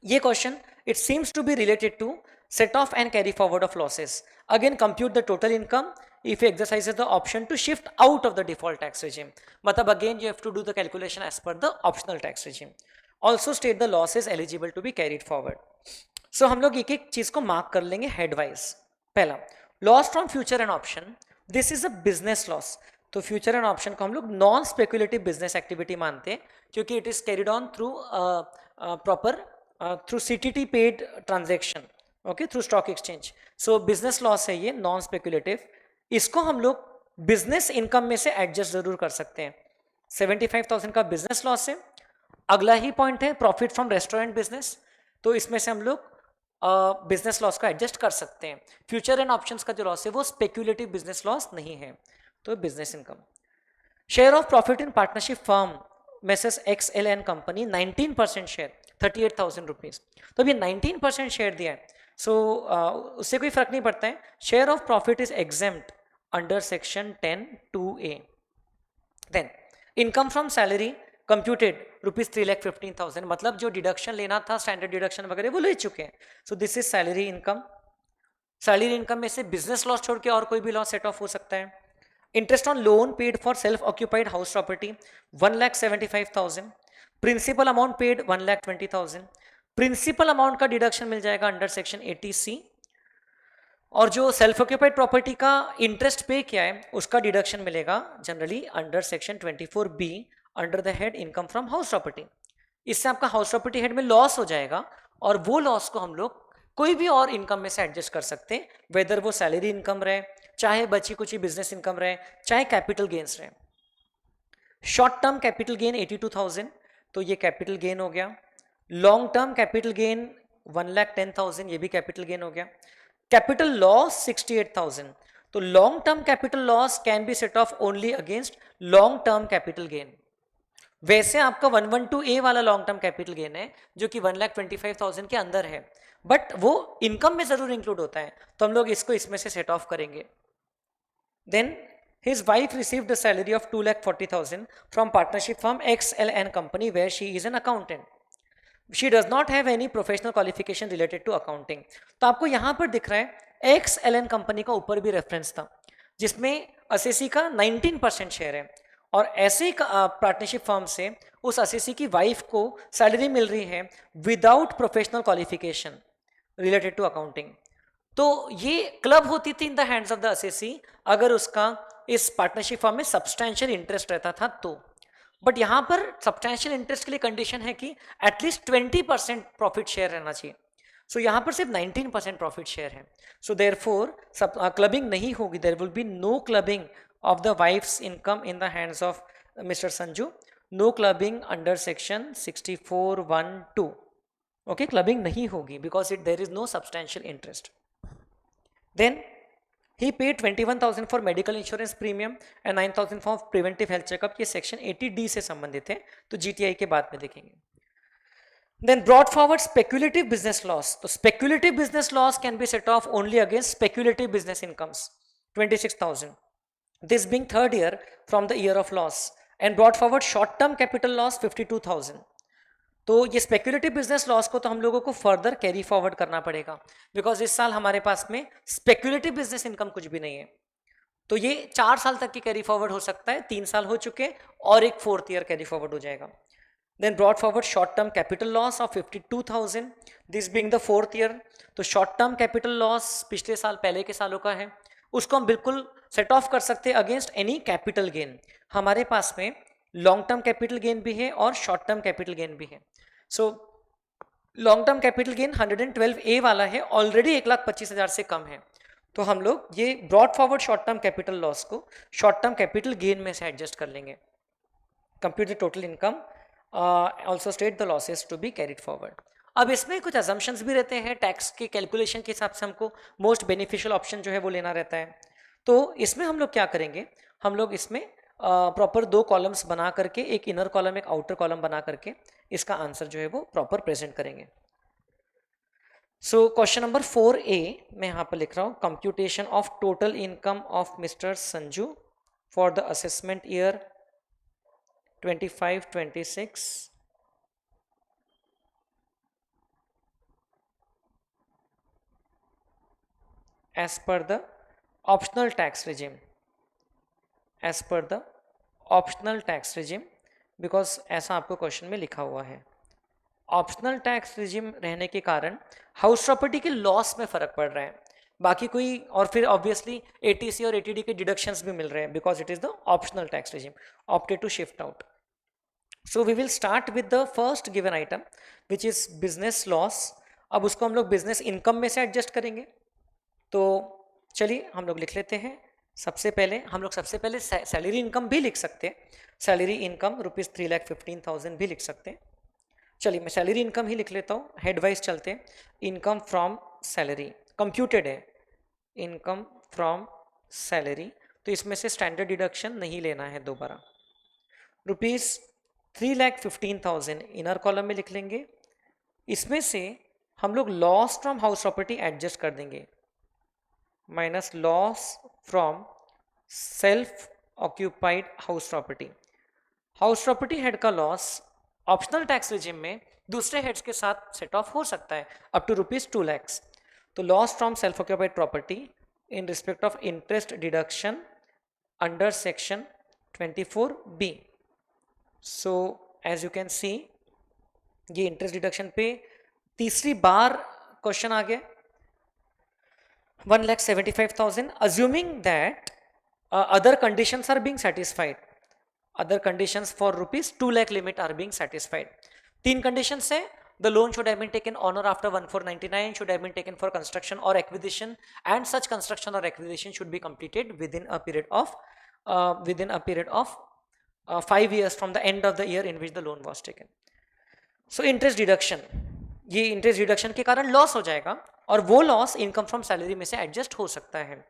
Speaker 1: ये question it seems to be related to set off and carry forward of losses. Again compute the total income if you exercises the option to shift out of the default tax regime. मतलब again you have to do the calculation as per the optional tax regime. Also state the losses eligible to be carried forward. So हम लोग एक एक चीज को मार्क कर लेंगे हेड वाइज. पहला, loss from future and option, this is a business loss. तो फ्यूचर एंड ऑप्शन को हम लोग नॉन स्पेकुलेटिव बिजनेस एक्टिविटी मानते हैं, क्योंकि it is carried on through proper through CTT paid transaction, okay, through stock exchange. So business loss है ये, नॉन स्पेकुलेटिव. इसको हम लोग बिजनेस इनकम में से एडजस्ट जरूर कर सकते हैं. 75,000 का बिजनेस लॉस है. अगला ही पॉइंट है प्रॉफिट फ्रॉम रेस्टोरेंट बिजनेस, तो इसमें से हम लोग बिजनेस लॉस को एडजस्ट कर सकते हैं. फ्यूचर एंड ऑप्शंस का जो लॉस है वो स्पेक्यूलेटिव बिजनेस लॉस नहीं है, तो business income. Share of profit in partnership firm Messrs XLN company 19% share 38,000 rupees. तो अभी 19% शेयर दिया है, सो उससे कोई फर्क नहीं पड़ता है. Share of profit is exempt under section 10(2)(a. Then income from salary computed ₹3,15,000, मतलब जो डिडक्शन लेना था स्टैंडर्ड डिडक्शन वगैरह वो ले चुके हैं. सो this is salary income. Salary income में से बिजनेस लॉस छोड़ के और कोई भी लॉस सेट ऑफ हो सकता है. Interest on loan paid for self occupied house property 1,75,000. Principal amount paid 1,20,000, principal amount का डिडक्शन मिल जाएगा अंडर सेक्शन 80C, और जो सेल्फ ऑक्यूपाइड प्रॉपर्टी का इंटरेस्ट पे किया है उसका डिडक्शन मिलेगा generally under section 24B under the head income from house property. इससे आपका हाउस प्रॉपर्टी हेड में लॉस हो जाएगा, और वो लॉस को हम लोग कोई भी और इनकम में से एडजस्ट कर सकते हैं, वेदर वो सैलरी इनकम रहे, चाहे बची कुछ बिजनेस इनकम रहे, चाहे कैपिटल गेन्स रहे। शॉर्ट टर्म कैपिटल गेन 82,000, तो ये कैपिटल गेन हो गया। लॉन्ग टर्म कैपिटल गेन 1,10,000, ये भी कैपिटल गेन हो गया। कैपिटल लॉस 68,000, तो long term capital loss can be set of only against long term capital gain. वैसे आपका 112A वाला लॉन्ग टर्म कैपिटल गेन है जो कि 1,25,000 के अंदर है, बट वो इनकम में जरूर इंक्लूड होता है, तो हम लोग इसको इसमें से सेट ऑफ करेंगे। Then his wife received a salary of 2,40,000 from partnership firm XLN company where she is an accountant. She does not have any professional qualification related to accounting. तो आपको यहां पर दिख रहा है XLN कंपनी का ऊपर भी रेफरेंस था जिसमें असेसी का 19% शेयर है, और ऐसे पार्टनरशिप फर्म से उस असेसी की वाइफ को सैलरी मिल रही है without professional qualification related to accounting. तो ये क्लब होती थी in the hands of the assessee अगर उसका इस पार्टनरशिप फर्म में सब्सटैंशियल इंटरेस्ट रहता था तो, बट यहां पर सब्सटैंशियल इंटरेस्ट के लिए कंडीशन है कि एटलीस्ट 20% प्रॉफिट शेयर रहना चाहिए। सो यहां पर सिर्फ 19% प्रॉफिट शेयर है, सो देयरफॉर क्लबिंग नहीं होगी, there will be no clubbing of the wife's income in the hands of Mister Sanju, no clubbing under section 64(1)(2). Okay, clubbing नहीं होगी because there is no substantial interest. Then he paid 21,000 for medical insurance premium and 9,000 for preventive health checkup। ये सेक्शन 80D से संबंधित है, तो GTI के बाद में देखेंगे। Then brought forward speculative business loss, तो speculative business loss can be set off only against speculative business incomes 26,000, this being third year from the year of loss, and brought forward short term capital loss 52,000। तो ये स्पेक्यूलेटिव बिजनेस लॉस को तो हम लोगों को फर्दर कैरी फॉरवर्ड करना पड़ेगा बिकॉज इस साल हमारे पास में स्पेक्यूलेटिव बिजनेस इनकम कुछ भी नहीं है, तो ये 4 साल तक की कैरी फॉरवर्ड हो सकता है, 3 साल हो चुके और एक 4th ईयर कैरी फॉरवर्ड हो जाएगा। Then brought forward short term capital loss of 52,000, this being the 4th year. तो शॉर्ट टर्म कैपिटल लॉस पिछले साल पहले के सालों का है, उसको हम बिल्कुल सेट ऑफ कर सकते हैं अगेंस्ट एनी कैपिटल गेन। हमारे पास में लॉन्ग टर्म कैपिटल गेन भी है और शॉर्ट टर्म कैपिटल गेन भी है। So long term capital gain 112A वाला है, ऑलरेडी 1,25,000 से कम है, तो हम लोग ये brought forward short term capital loss को शॉर्ट टर्म कैपिटल गेन में से एडजस्ट कर लेंगे। Compute the total income, also state the losses to be carried forward. अब इसमें कुछ अजम्पशंस भी रहते हैं, टैक्स के कैलकुलेशन के हिसाब से हमको मोस्ट बेनिफिशियल ऑप्शन जो है वो लेना रहता है। तो इसमें हम लोग क्या करेंगे, हम लोग इसमें प्रॉपर 2 कॉलम्स बना करके, एक इनर कॉलम एक आउटर कॉलम बना करके इसका आंसर जो है वो प्रॉपर प्रेजेंट करेंगे। सो क्वेश्चन नंबर 4A मैं यहाँ पर लिख रहा हूँ, computation of total income of Mister Sanju for the assessment year 25-26 as per the optional tax regime, as per the optional tax regime, because ऐसा आपको क्वेश्चन में लिखा हुआ है। ऑप्शनल टैक्स रिजिम रहने के कारण हाउस प्रॉपर्टी के लॉस में फर्क पड़ रहा है, बाकी कोई, और फिर ऑब्वियसली ATC और ATD के डिडक्शंस भी मिल रहे हैं because it is the optional tax regime opted to shift out. So we will start with the first given item which is business loss. अब उसको हम लोग बिजनेस इनकम में से एडजस्ट करेंगे, तो चलिए हम लोग लिख लेते हैं। सबसे पहले सैलरी इनकम भी लिख सकते हैं, सैलरी इनकम ₹3,15,000 भी लिख सकते हैं। चलिए मैं सैलरी इनकम ही लिख लेता हूँ, हेड वाइज चलते हैं। इनकम फ्रॉम सैलरी कंप्यूटेड है, इनकम फ्रॉम सैलरी, तो इसमें से स्टैंडर्ड डिडक्शन नहीं लेना है दोबारा। ₹3,15,000 इनर कॉलम में लिख लेंगे, इसमें से हम लोग loss from house property adjust कर देंगे, minus loss from self occupied house property. House property head का लॉस ऑप्शनल टैक्स रिजिम में दूसरे हेड्स के साथ सेट ऑफ हो सकता है अप टू ₹2 लाख। तो loss from self occupied property in respect of interest deduction under section 24B. So as you can see ये इंटरेस्ट डिडक्शन पे तीसरी बार क्वेश्चन आ गया। 1,75,000 assuming that other conditions are being satisfied, other conditions for rupees 2 lakh limit are being satisfied। तीन conditions है, the loan should have been taken on or after 1499, should have been taken for construction or acquisition, and such construction or acquisition should be completed within a period of 5 years from the end of the year in which the loan was taken। So interest deduction, ये इंटरेस्ट डिडक्शन के कारण लॉस हो जाएगा और वो लॉस इनकम फ्रॉम सैलरी में से एडजस्ट हो सकता है।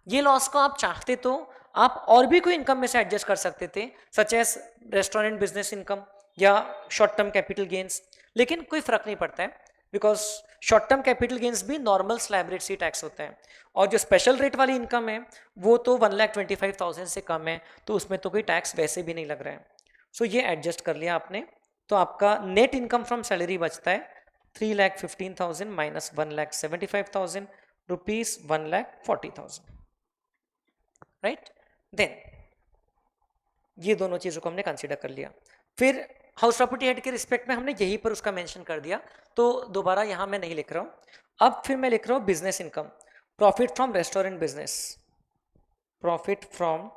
Speaker 1: ये लॉस को आप चाहते तो आप और भी कोई इनकम में से एडजस्ट कर सकते थे, such as restaurant business income या शॉर्ट टर्म कैपिटल गेन्स, लेकिन कोई फर्क नहीं पड़ता है because short term capital gains भी नॉर्मल स्लैब रेट से टैक्स होता है और जो स्पेशल रेट वाली इनकम है वो तो 1,25,000 से कम है, तो उसमें तो कोई टैक्स वैसे भी नहीं लग रहा है। सो ये एडजस्ट कर लिया आपने, तो आपका नेट इनकम फ्रॉम सैलरी बचता है 3,15,000 माइनस 1,75,000 रुपीज 1,40,000, राइट। देन ये दोनों चीजों को हमने कंसीडर कर लिया। फिर हाउस प्रॉपर्टी हेड के रिस्पेक्ट में हमने यहीं पर उसका मेंशन कर दिया, तो दोबारा यहां मैं नहीं लिख रहा हूं। अब फिर मैं लिख रहा हूं business income, profit from restaurant business, profit from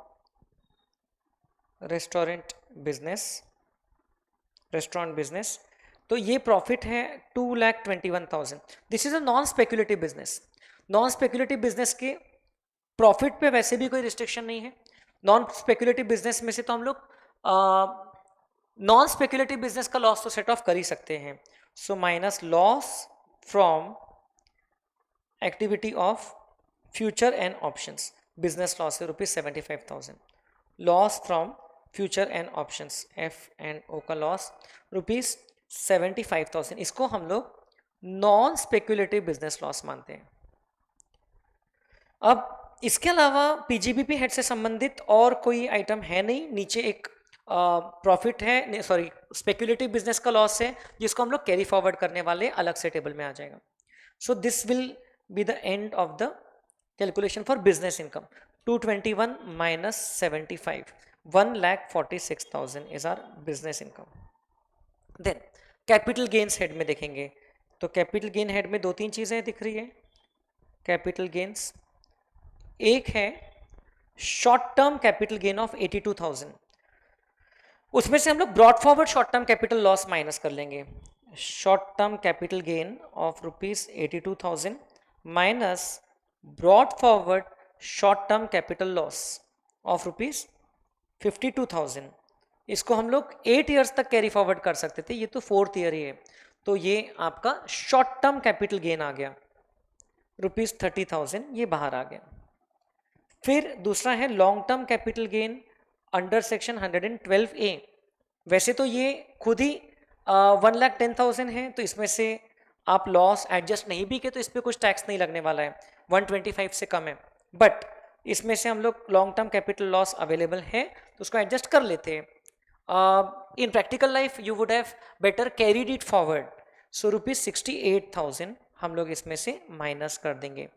Speaker 1: restaurant business, restaurant business, तो ये प्रॉफिट है 2,21,000। This is a non speculative business. Non speculative business के प्रॉफिट पे वैसे भी कोई रिस्ट्रिक्शन नहीं है। नॉन स्पेक्युलेटिव बिजनेस में से तो हम लोग नॉन स्पेक्युलेटिव बिजनेस का लॉस तो सेट ऑफ कर ही सकते हैं। So minus loss from activity of future and options, business loss है ₹75,000, loss from future and options F&O का लॉस ₹75,000, इसको हम लोग नॉन स्पेक्युलेटिव बिजनेस लॉस मानते हैं। अब इसके अलावा पीजीबीपी हेड से संबंधित और कोई आइटम है नहीं, नीचे एक प्रॉफिट है, सॉरी स्पेक्युलेटिव बिजनेस का लॉस है जिसको हम लोग कैरी फॉरवर्ड करने वाले अलग से टेबल में आ जाएगा। So this will be the end of the calculation for business income. 221 minus 75, 1,46,000 is our business income. Then capital gains head में देखेंगे तो कैपिटल गेन हेड में दो तीन चीजें दिख रही है। कैपिटल गेन्स, एक है short term capital gain of 82,000, उसमें से हम लोग broad forward short term capital loss minus कर लेंगे। Short term capital gain of ₹82,000 minus broad forward short term capital loss of ₹52,000। इसको हम लोग 8 ईयर्स तक कैरी फॉरवर्ड कर सकते थे, ये तो 4th ईयर ही है, तो ये आपका शॉर्ट टर्म कैपिटल गेन आ गया ₹30,000, ये बाहर आ गया। फिर दूसरा है long term capital gain under section 112A। वैसे तो ये खुद ही 1,10,000 है, तो इसमें से आप लॉस एडजस्ट नहीं भी किए तो इस पर कुछ टैक्स नहीं लगने वाला है, 125 से कम है, बट इसमें से हम लोग long term capital loss available है तो उसको एडजस्ट कर लेते हैं। in practical life you would have better carried it forward, so ₹68,000 हम लोग इसमें से माइनस कर देंगे,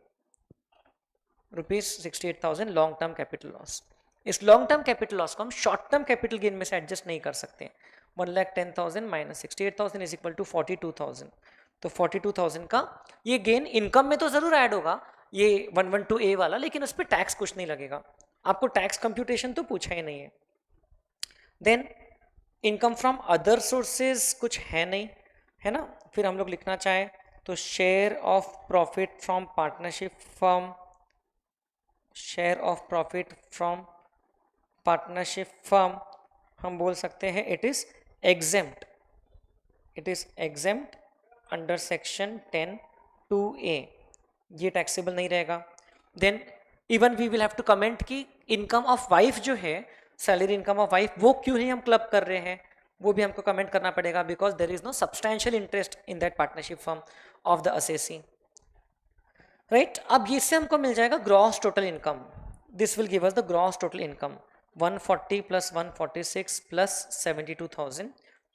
Speaker 1: ₹68,000 लॉन्ग टर्म कैपिटल लॉस। इस लॉन्ग टर्म कैपिटल लॉस को हम शॉर्ट टर्म कैपिटल गेन में से एडजस्ट नहीं कर सकते। 1,10,000 माइनस 68,000 इज इक्वल टू 42,000, तो 42,000 का ये गेन इनकम में तो जरूर ऐड होगा, ये 112A वाला, लेकिन उस पर टैक्स कुछ नहीं लगेगा, आपको टैक्स कंप्यूटेशन तो पूछा ही नहीं है। Then income from other sources कुछ है नहीं, है ना। फिर हम लोग लिखना चाहें तो share of profit from partnership firm, share of profit from partnership firm हम बोल सकते हैं it is exempt, it is exempt under section 10(2)A, ये टैक्सेबल नहीं रहेगा। Then even we will have to comment कि इनकम ऑफ वाइफ जो है, सैलरी इनकम ऑफ वाइफ, वो क्यों नहीं हम क्लब कर रहे हैं, वो भी हमको कमेंट करना पड़ेगा, because there is no substantial interest in that partnership firm of the assessee, right. अब इससे हमको मिल जाएगा gross total income, this will give us the gross total income 140 plus 146 plus 72,000,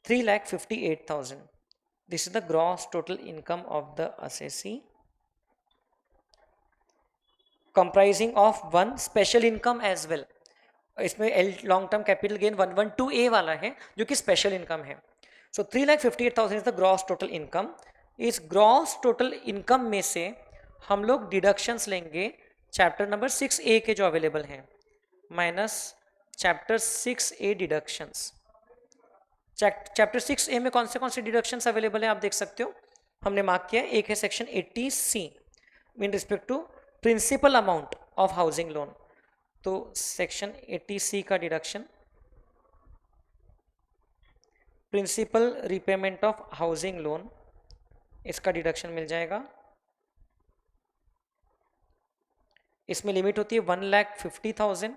Speaker 1: 3,58,000, this is the gross total income of the assessee, comprising of one special income as well. इसमें long term capital gain 112A वाला है जो कि स्पेशल इनकम है। सो 3,58,000 is the gross total income. इस ग्रॉस टोटल इनकम में से हम लोग डिडक्शंस लेंगे चैप्टर नंबर 6A के जो अवेलेबल हैं, minus chapter 6A deductions. Chapter 6A में कौन से डिडक्शंस अवेलेबल हैं आप देख सकते हो, हमने मार्क किया। एक है section 80C in respect to principal amount of housing loan. तो सेक्शन 80C का deduction principal repayment of housing loan, इसका डिडक्शन मिल जाएगा। इसमें लिमिट होती है 1,50,000,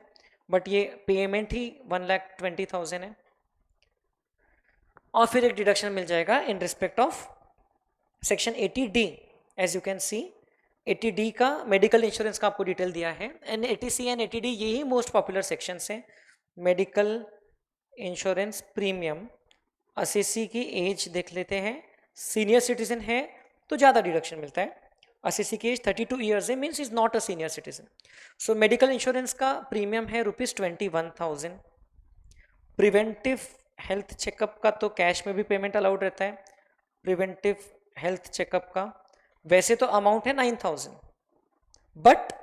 Speaker 1: बट ये पेमेंट ही 1,20,000 है। और फिर एक डिडक्शन मिल जाएगा in respect of section 80D। As you can see 80D का मेडिकल इंश्योरेंस का आपको डिटेल दिया है, एंड 80C एंड 80D यही मोस्ट पॉपुलर सेक्शंस हैं। मेडिकल इंश्योरेंस प्रीमियम, 80C की एज देख लेते हैं, सीनियर सिटीजन है तो ज़्यादा डिडक्शन मिलता है। 80C की एज 32 ईयर्स है, means is not a senior citizen. So medical insurance का प्रीमियम है ₹21,000। प्रिवेंटिव हेल्थ चेकअप का तो कैश में भी पेमेंट अलाउड रहता है। प्रिवेंटिव हेल्थ चेकअप का वैसे तो अमाउंट है 9,000, बट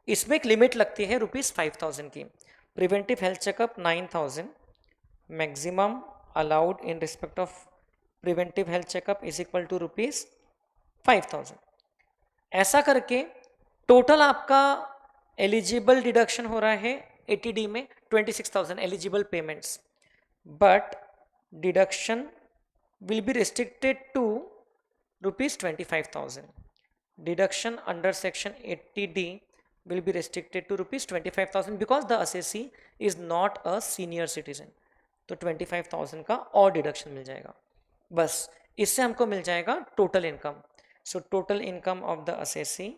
Speaker 1: इसमें एक लिमिट लगती है ₹5,000 की। Preventive health checkup 9,000, maximum allowed in respect of preventive health checkup is equal to ₹5,000। ऐसा करके टोटल आपका एलिजिबल डिडक्शन हो रहा है 80D में 26,000 eligible payments, but deduction will be restricted to ₹25,000. Deduction under section 80D will be restricted to ₹25,000 because the assessee is not a senior citizen. तो 25,000 का और डिडक्शन मिल जाएगा। बस इससे हमको मिल जाएगा total income. So total income of the assessee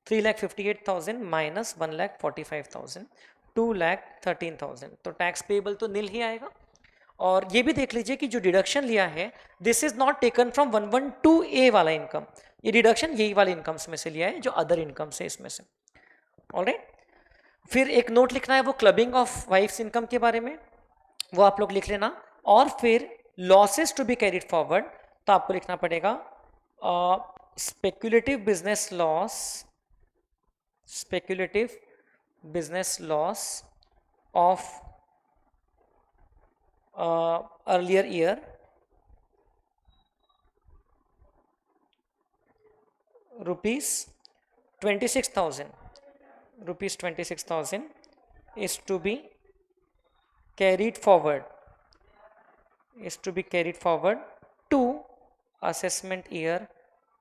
Speaker 1: 3,58,000 minus 1,45,000, 2,13,000। तो टैक्स पेबल तो नील ही आएगा। और ये भी देख लीजिए कि जो डिडक्शन लिया है this is not taken from 112A वाला इनकम, ये डिडक्शन यही वाले इनकम्स में से लिया है जो अदर इनकम से इसमें से। ऑलराइट, फिर एक नोट लिखना है वो क्लबिंग ऑफ वाइफ्स इनकम के बारे में, वो आप लोग लिख लेना। और फिर losses to be carried forward, तो आपको लिखना पड़ेगा speculative business loss, speculative business loss of earlier year ₹26,000 is to be carried forward to assessment year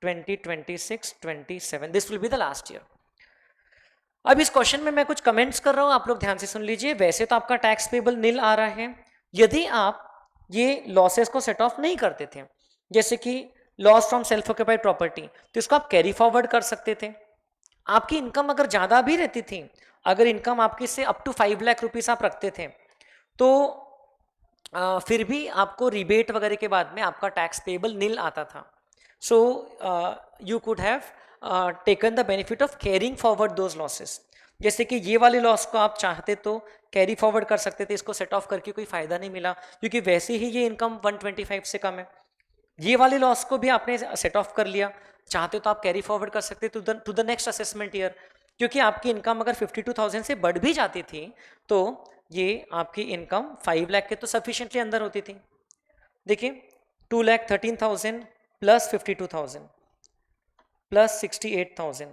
Speaker 1: 2026-27. this will be the last year. अब इस क्वेश्चन में मैं कुछ कमेंट्स कर रहा हूं, आप लोग ध्यान से सुन लीजिए। वैसे तो आपका टैक्स पेबल नील आ रहा है, यदि आप ये लॉसेस को सेट ऑफ नहीं करते थे, जैसे कि loss from self occupied property, तो इसको आप कैरी फॉरवर्ड कर सकते थे। आपकी इनकम अगर ज्यादा भी रहती थी, अगर इनकम आपकी से अप टू 5 लाख रुपीस आप रखते थे, तो फिर भी आपको रिबेट वगैरह के बाद में आपका टैक्स पेबल नील आता था। So you could have taken the benefit of carrying forward those losses. जैसे कि ये वाले लॉस को आप चाहते तो कैरी फॉरवर्ड कर सकते थे, इसको सेट ऑफ करके कोई फायदा नहीं मिला क्योंकि वैसे ही ये इनकम 125 से कम है। ये वाले लॉस को भी आपने सेट ऑफ कर लिया, चाहते तो आप कैरी फॉरवर्ड कर सकते to the next assessment year, क्योंकि आपकी इनकम अगर 52,000 से बढ़ भी जाती थी तो ये आपकी इनकम 5 लाख के तो सफिशिएंटली अंदर होती थी। देखिए 2,13,000 प्लस 52,000 प्लस 68,000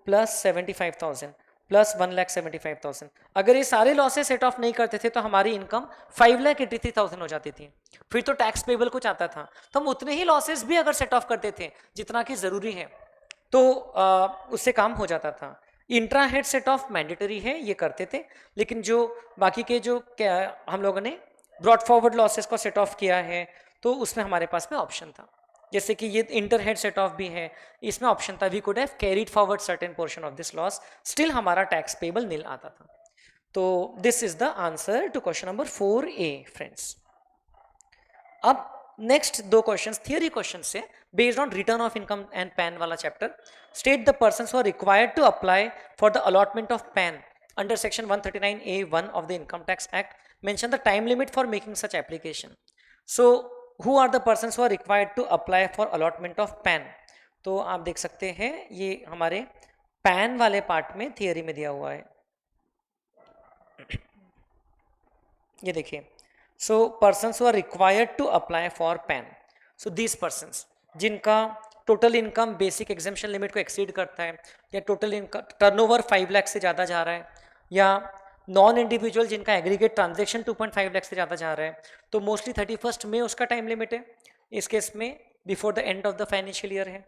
Speaker 1: प्लस 75,000 प्लस 1,75,000, अगर ये सारे लॉसेस सेट ऑफ नहीं करते थे तो हमारी इनकम 5,83,000 हो जाती थी। फिर तो टैक्स पेबल कुछ आता था, तो हम उतने ही लॉसेस भी अगर सेट ऑफ करते थे जितना कि जरूरी है तो उससे काम हो जाता था। Intra head set of mandatory है, ये करते थे, लेकिन जो बाकी के जो हम लोगों ने ब्रॉड फॉरवर्ड लॉसेस को सेट ऑफ किया है तो उसमें हमारे पास में ऑप्शन था। जैसे कि ये इंटर हेड सेट ऑफ भी है, इसमें ऑप्शन था we could have carried forward certain portion of this loss, still हमारा टैक्स पेबल नील आता था। तो this is the answer to question number 4A friends. अब नेक्स्ट दो क्वेश्चंस थियरी क्वेश्चन से based on return of income and PAN वाला चैप्टर। State the persons who are required to apply for the allotment of PAN under section 139A1 of the income tax act mention the time limit for making such application. So who are the persons who are required to apply for allotment of PAN? तो आप देख सकते हैं ये हमारे PAN वाले पार्ट में थियरी में दिया हुआ है, ये देखिए. So persons who are required to apply for PAN, so these persons जिनका total income basic exemption limit को एक्सीड करता है, या टोटल इनकम टर्नओवर 5 लाख से ज़्यादा जा रहा है, या नॉन इंडिविजुअल जिनका एग्रीगेट ट्रांजेक्शन 2.5 लाख से ज़्यादा जा रहा है, तो मोस्टली 31 मई उसका टाइम लिमिट है. इस केस में before the end of the financial year है.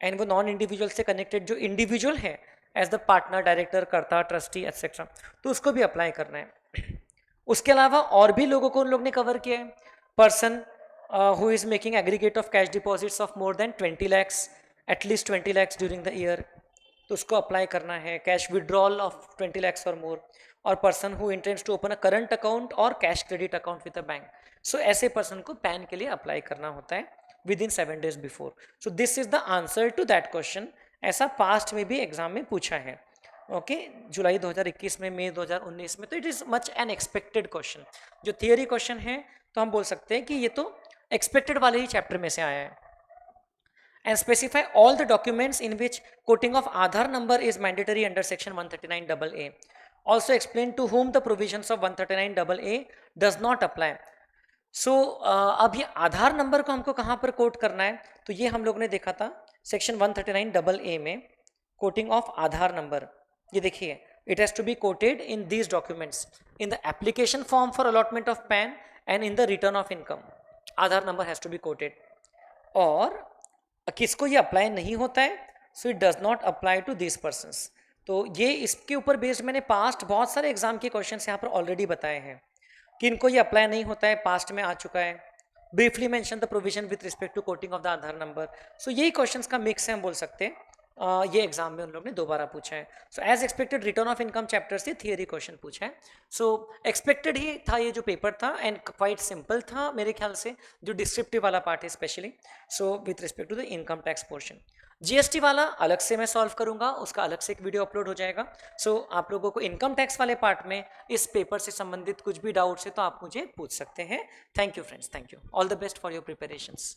Speaker 1: एंड वो नॉन इंडिविजुअल से कनेक्टेड जो इंडिविजुअल है एज द पार्टनर, डायरेक्टर, कर्ता, ट्रस्टी एक्सेट्रा, तो उसको भी अप्लाई करना है. उसके अलावा और भी लोगों को उन लोग ने कवर किया है. Person who is making aggregate of cash deposits of more than 20 lakhs, at least 20 lakhs during the year, तो उसको अप्लाई करना है. कैश विड्रॉल ऑफ 20 lakhs और मोर, और person who intends to open a current account और cash credit account with a bank. So ऐसे पर्सन को पैन के लिए अप्लाई करना होता है within 7 days before. So this is the answer to that question. ऐसा पास्ट में भी एग्जाम में पूछा है. ओके, जुलाई 2021 में, मई 2019 में. तो it is much N expected question. जो थियरी क्वेश्चन है तो हम बोल सकते हैं कि ये तो एक्सपेक्टेड वाले ही चैप्टर में से आया है. And specify all the documents in which quoting of Aadhaar number is mandatory under section 139AA. Also explain to whom the provisions of 139AA does not apply. सो अब ये आधार नंबर को हमको कहाँ पर कोट करना है, तो ये हम लोग ने देखा था सेक्शन 139AA में, कोटिंग ऑफ आधार नंबर. ये देखिए, it has to be quoted in these documents, in the application form for allotment of PAN and in the return of income. Aadhaar number has to be quoted. और किसको ये अप्लाई नहीं होता है, so it does not apply to this persons. तो ये इसके ऊपर बेस्ड मैंने पास्ट बहुत सारे एग्जाम के क्वेश्चन यहाँ पर ऑलरेडी बताए हैं कि इनको ये अप्लाई नहीं होता है, पास्ट में आ चुका है. Briefly mention the provision with respect to quoting of the Aadhaar number. So यही क्वेश्चंस का मिक्स है, हम बोल सकते हैं. ये एग्जाम में उन लोग ने दोबारा पूछा है. So as expected return of income chapter से थियरी क्वेश्चन पूछा है. सो एक्सपेक्टेड ही था ये जो पेपर था, एंड क्वाइट सिंपल था मेरे ख्याल से, जो डिस्क्रिप्टिव वाला पार्ट है specially. So with respect to the income tax portion. GST वाला अलग से मैं सॉल्व करूंगा, उसका अलग से एक वीडियो अपलोड हो जाएगा. सो आप लोगों को इनकम टैक्स वाले पार्ट में इस पेपर से संबंधित कुछ भी डाउट्स है तो आप मुझे पूछ सकते हैं. Thank you friends, thank you. All the best for your preparations.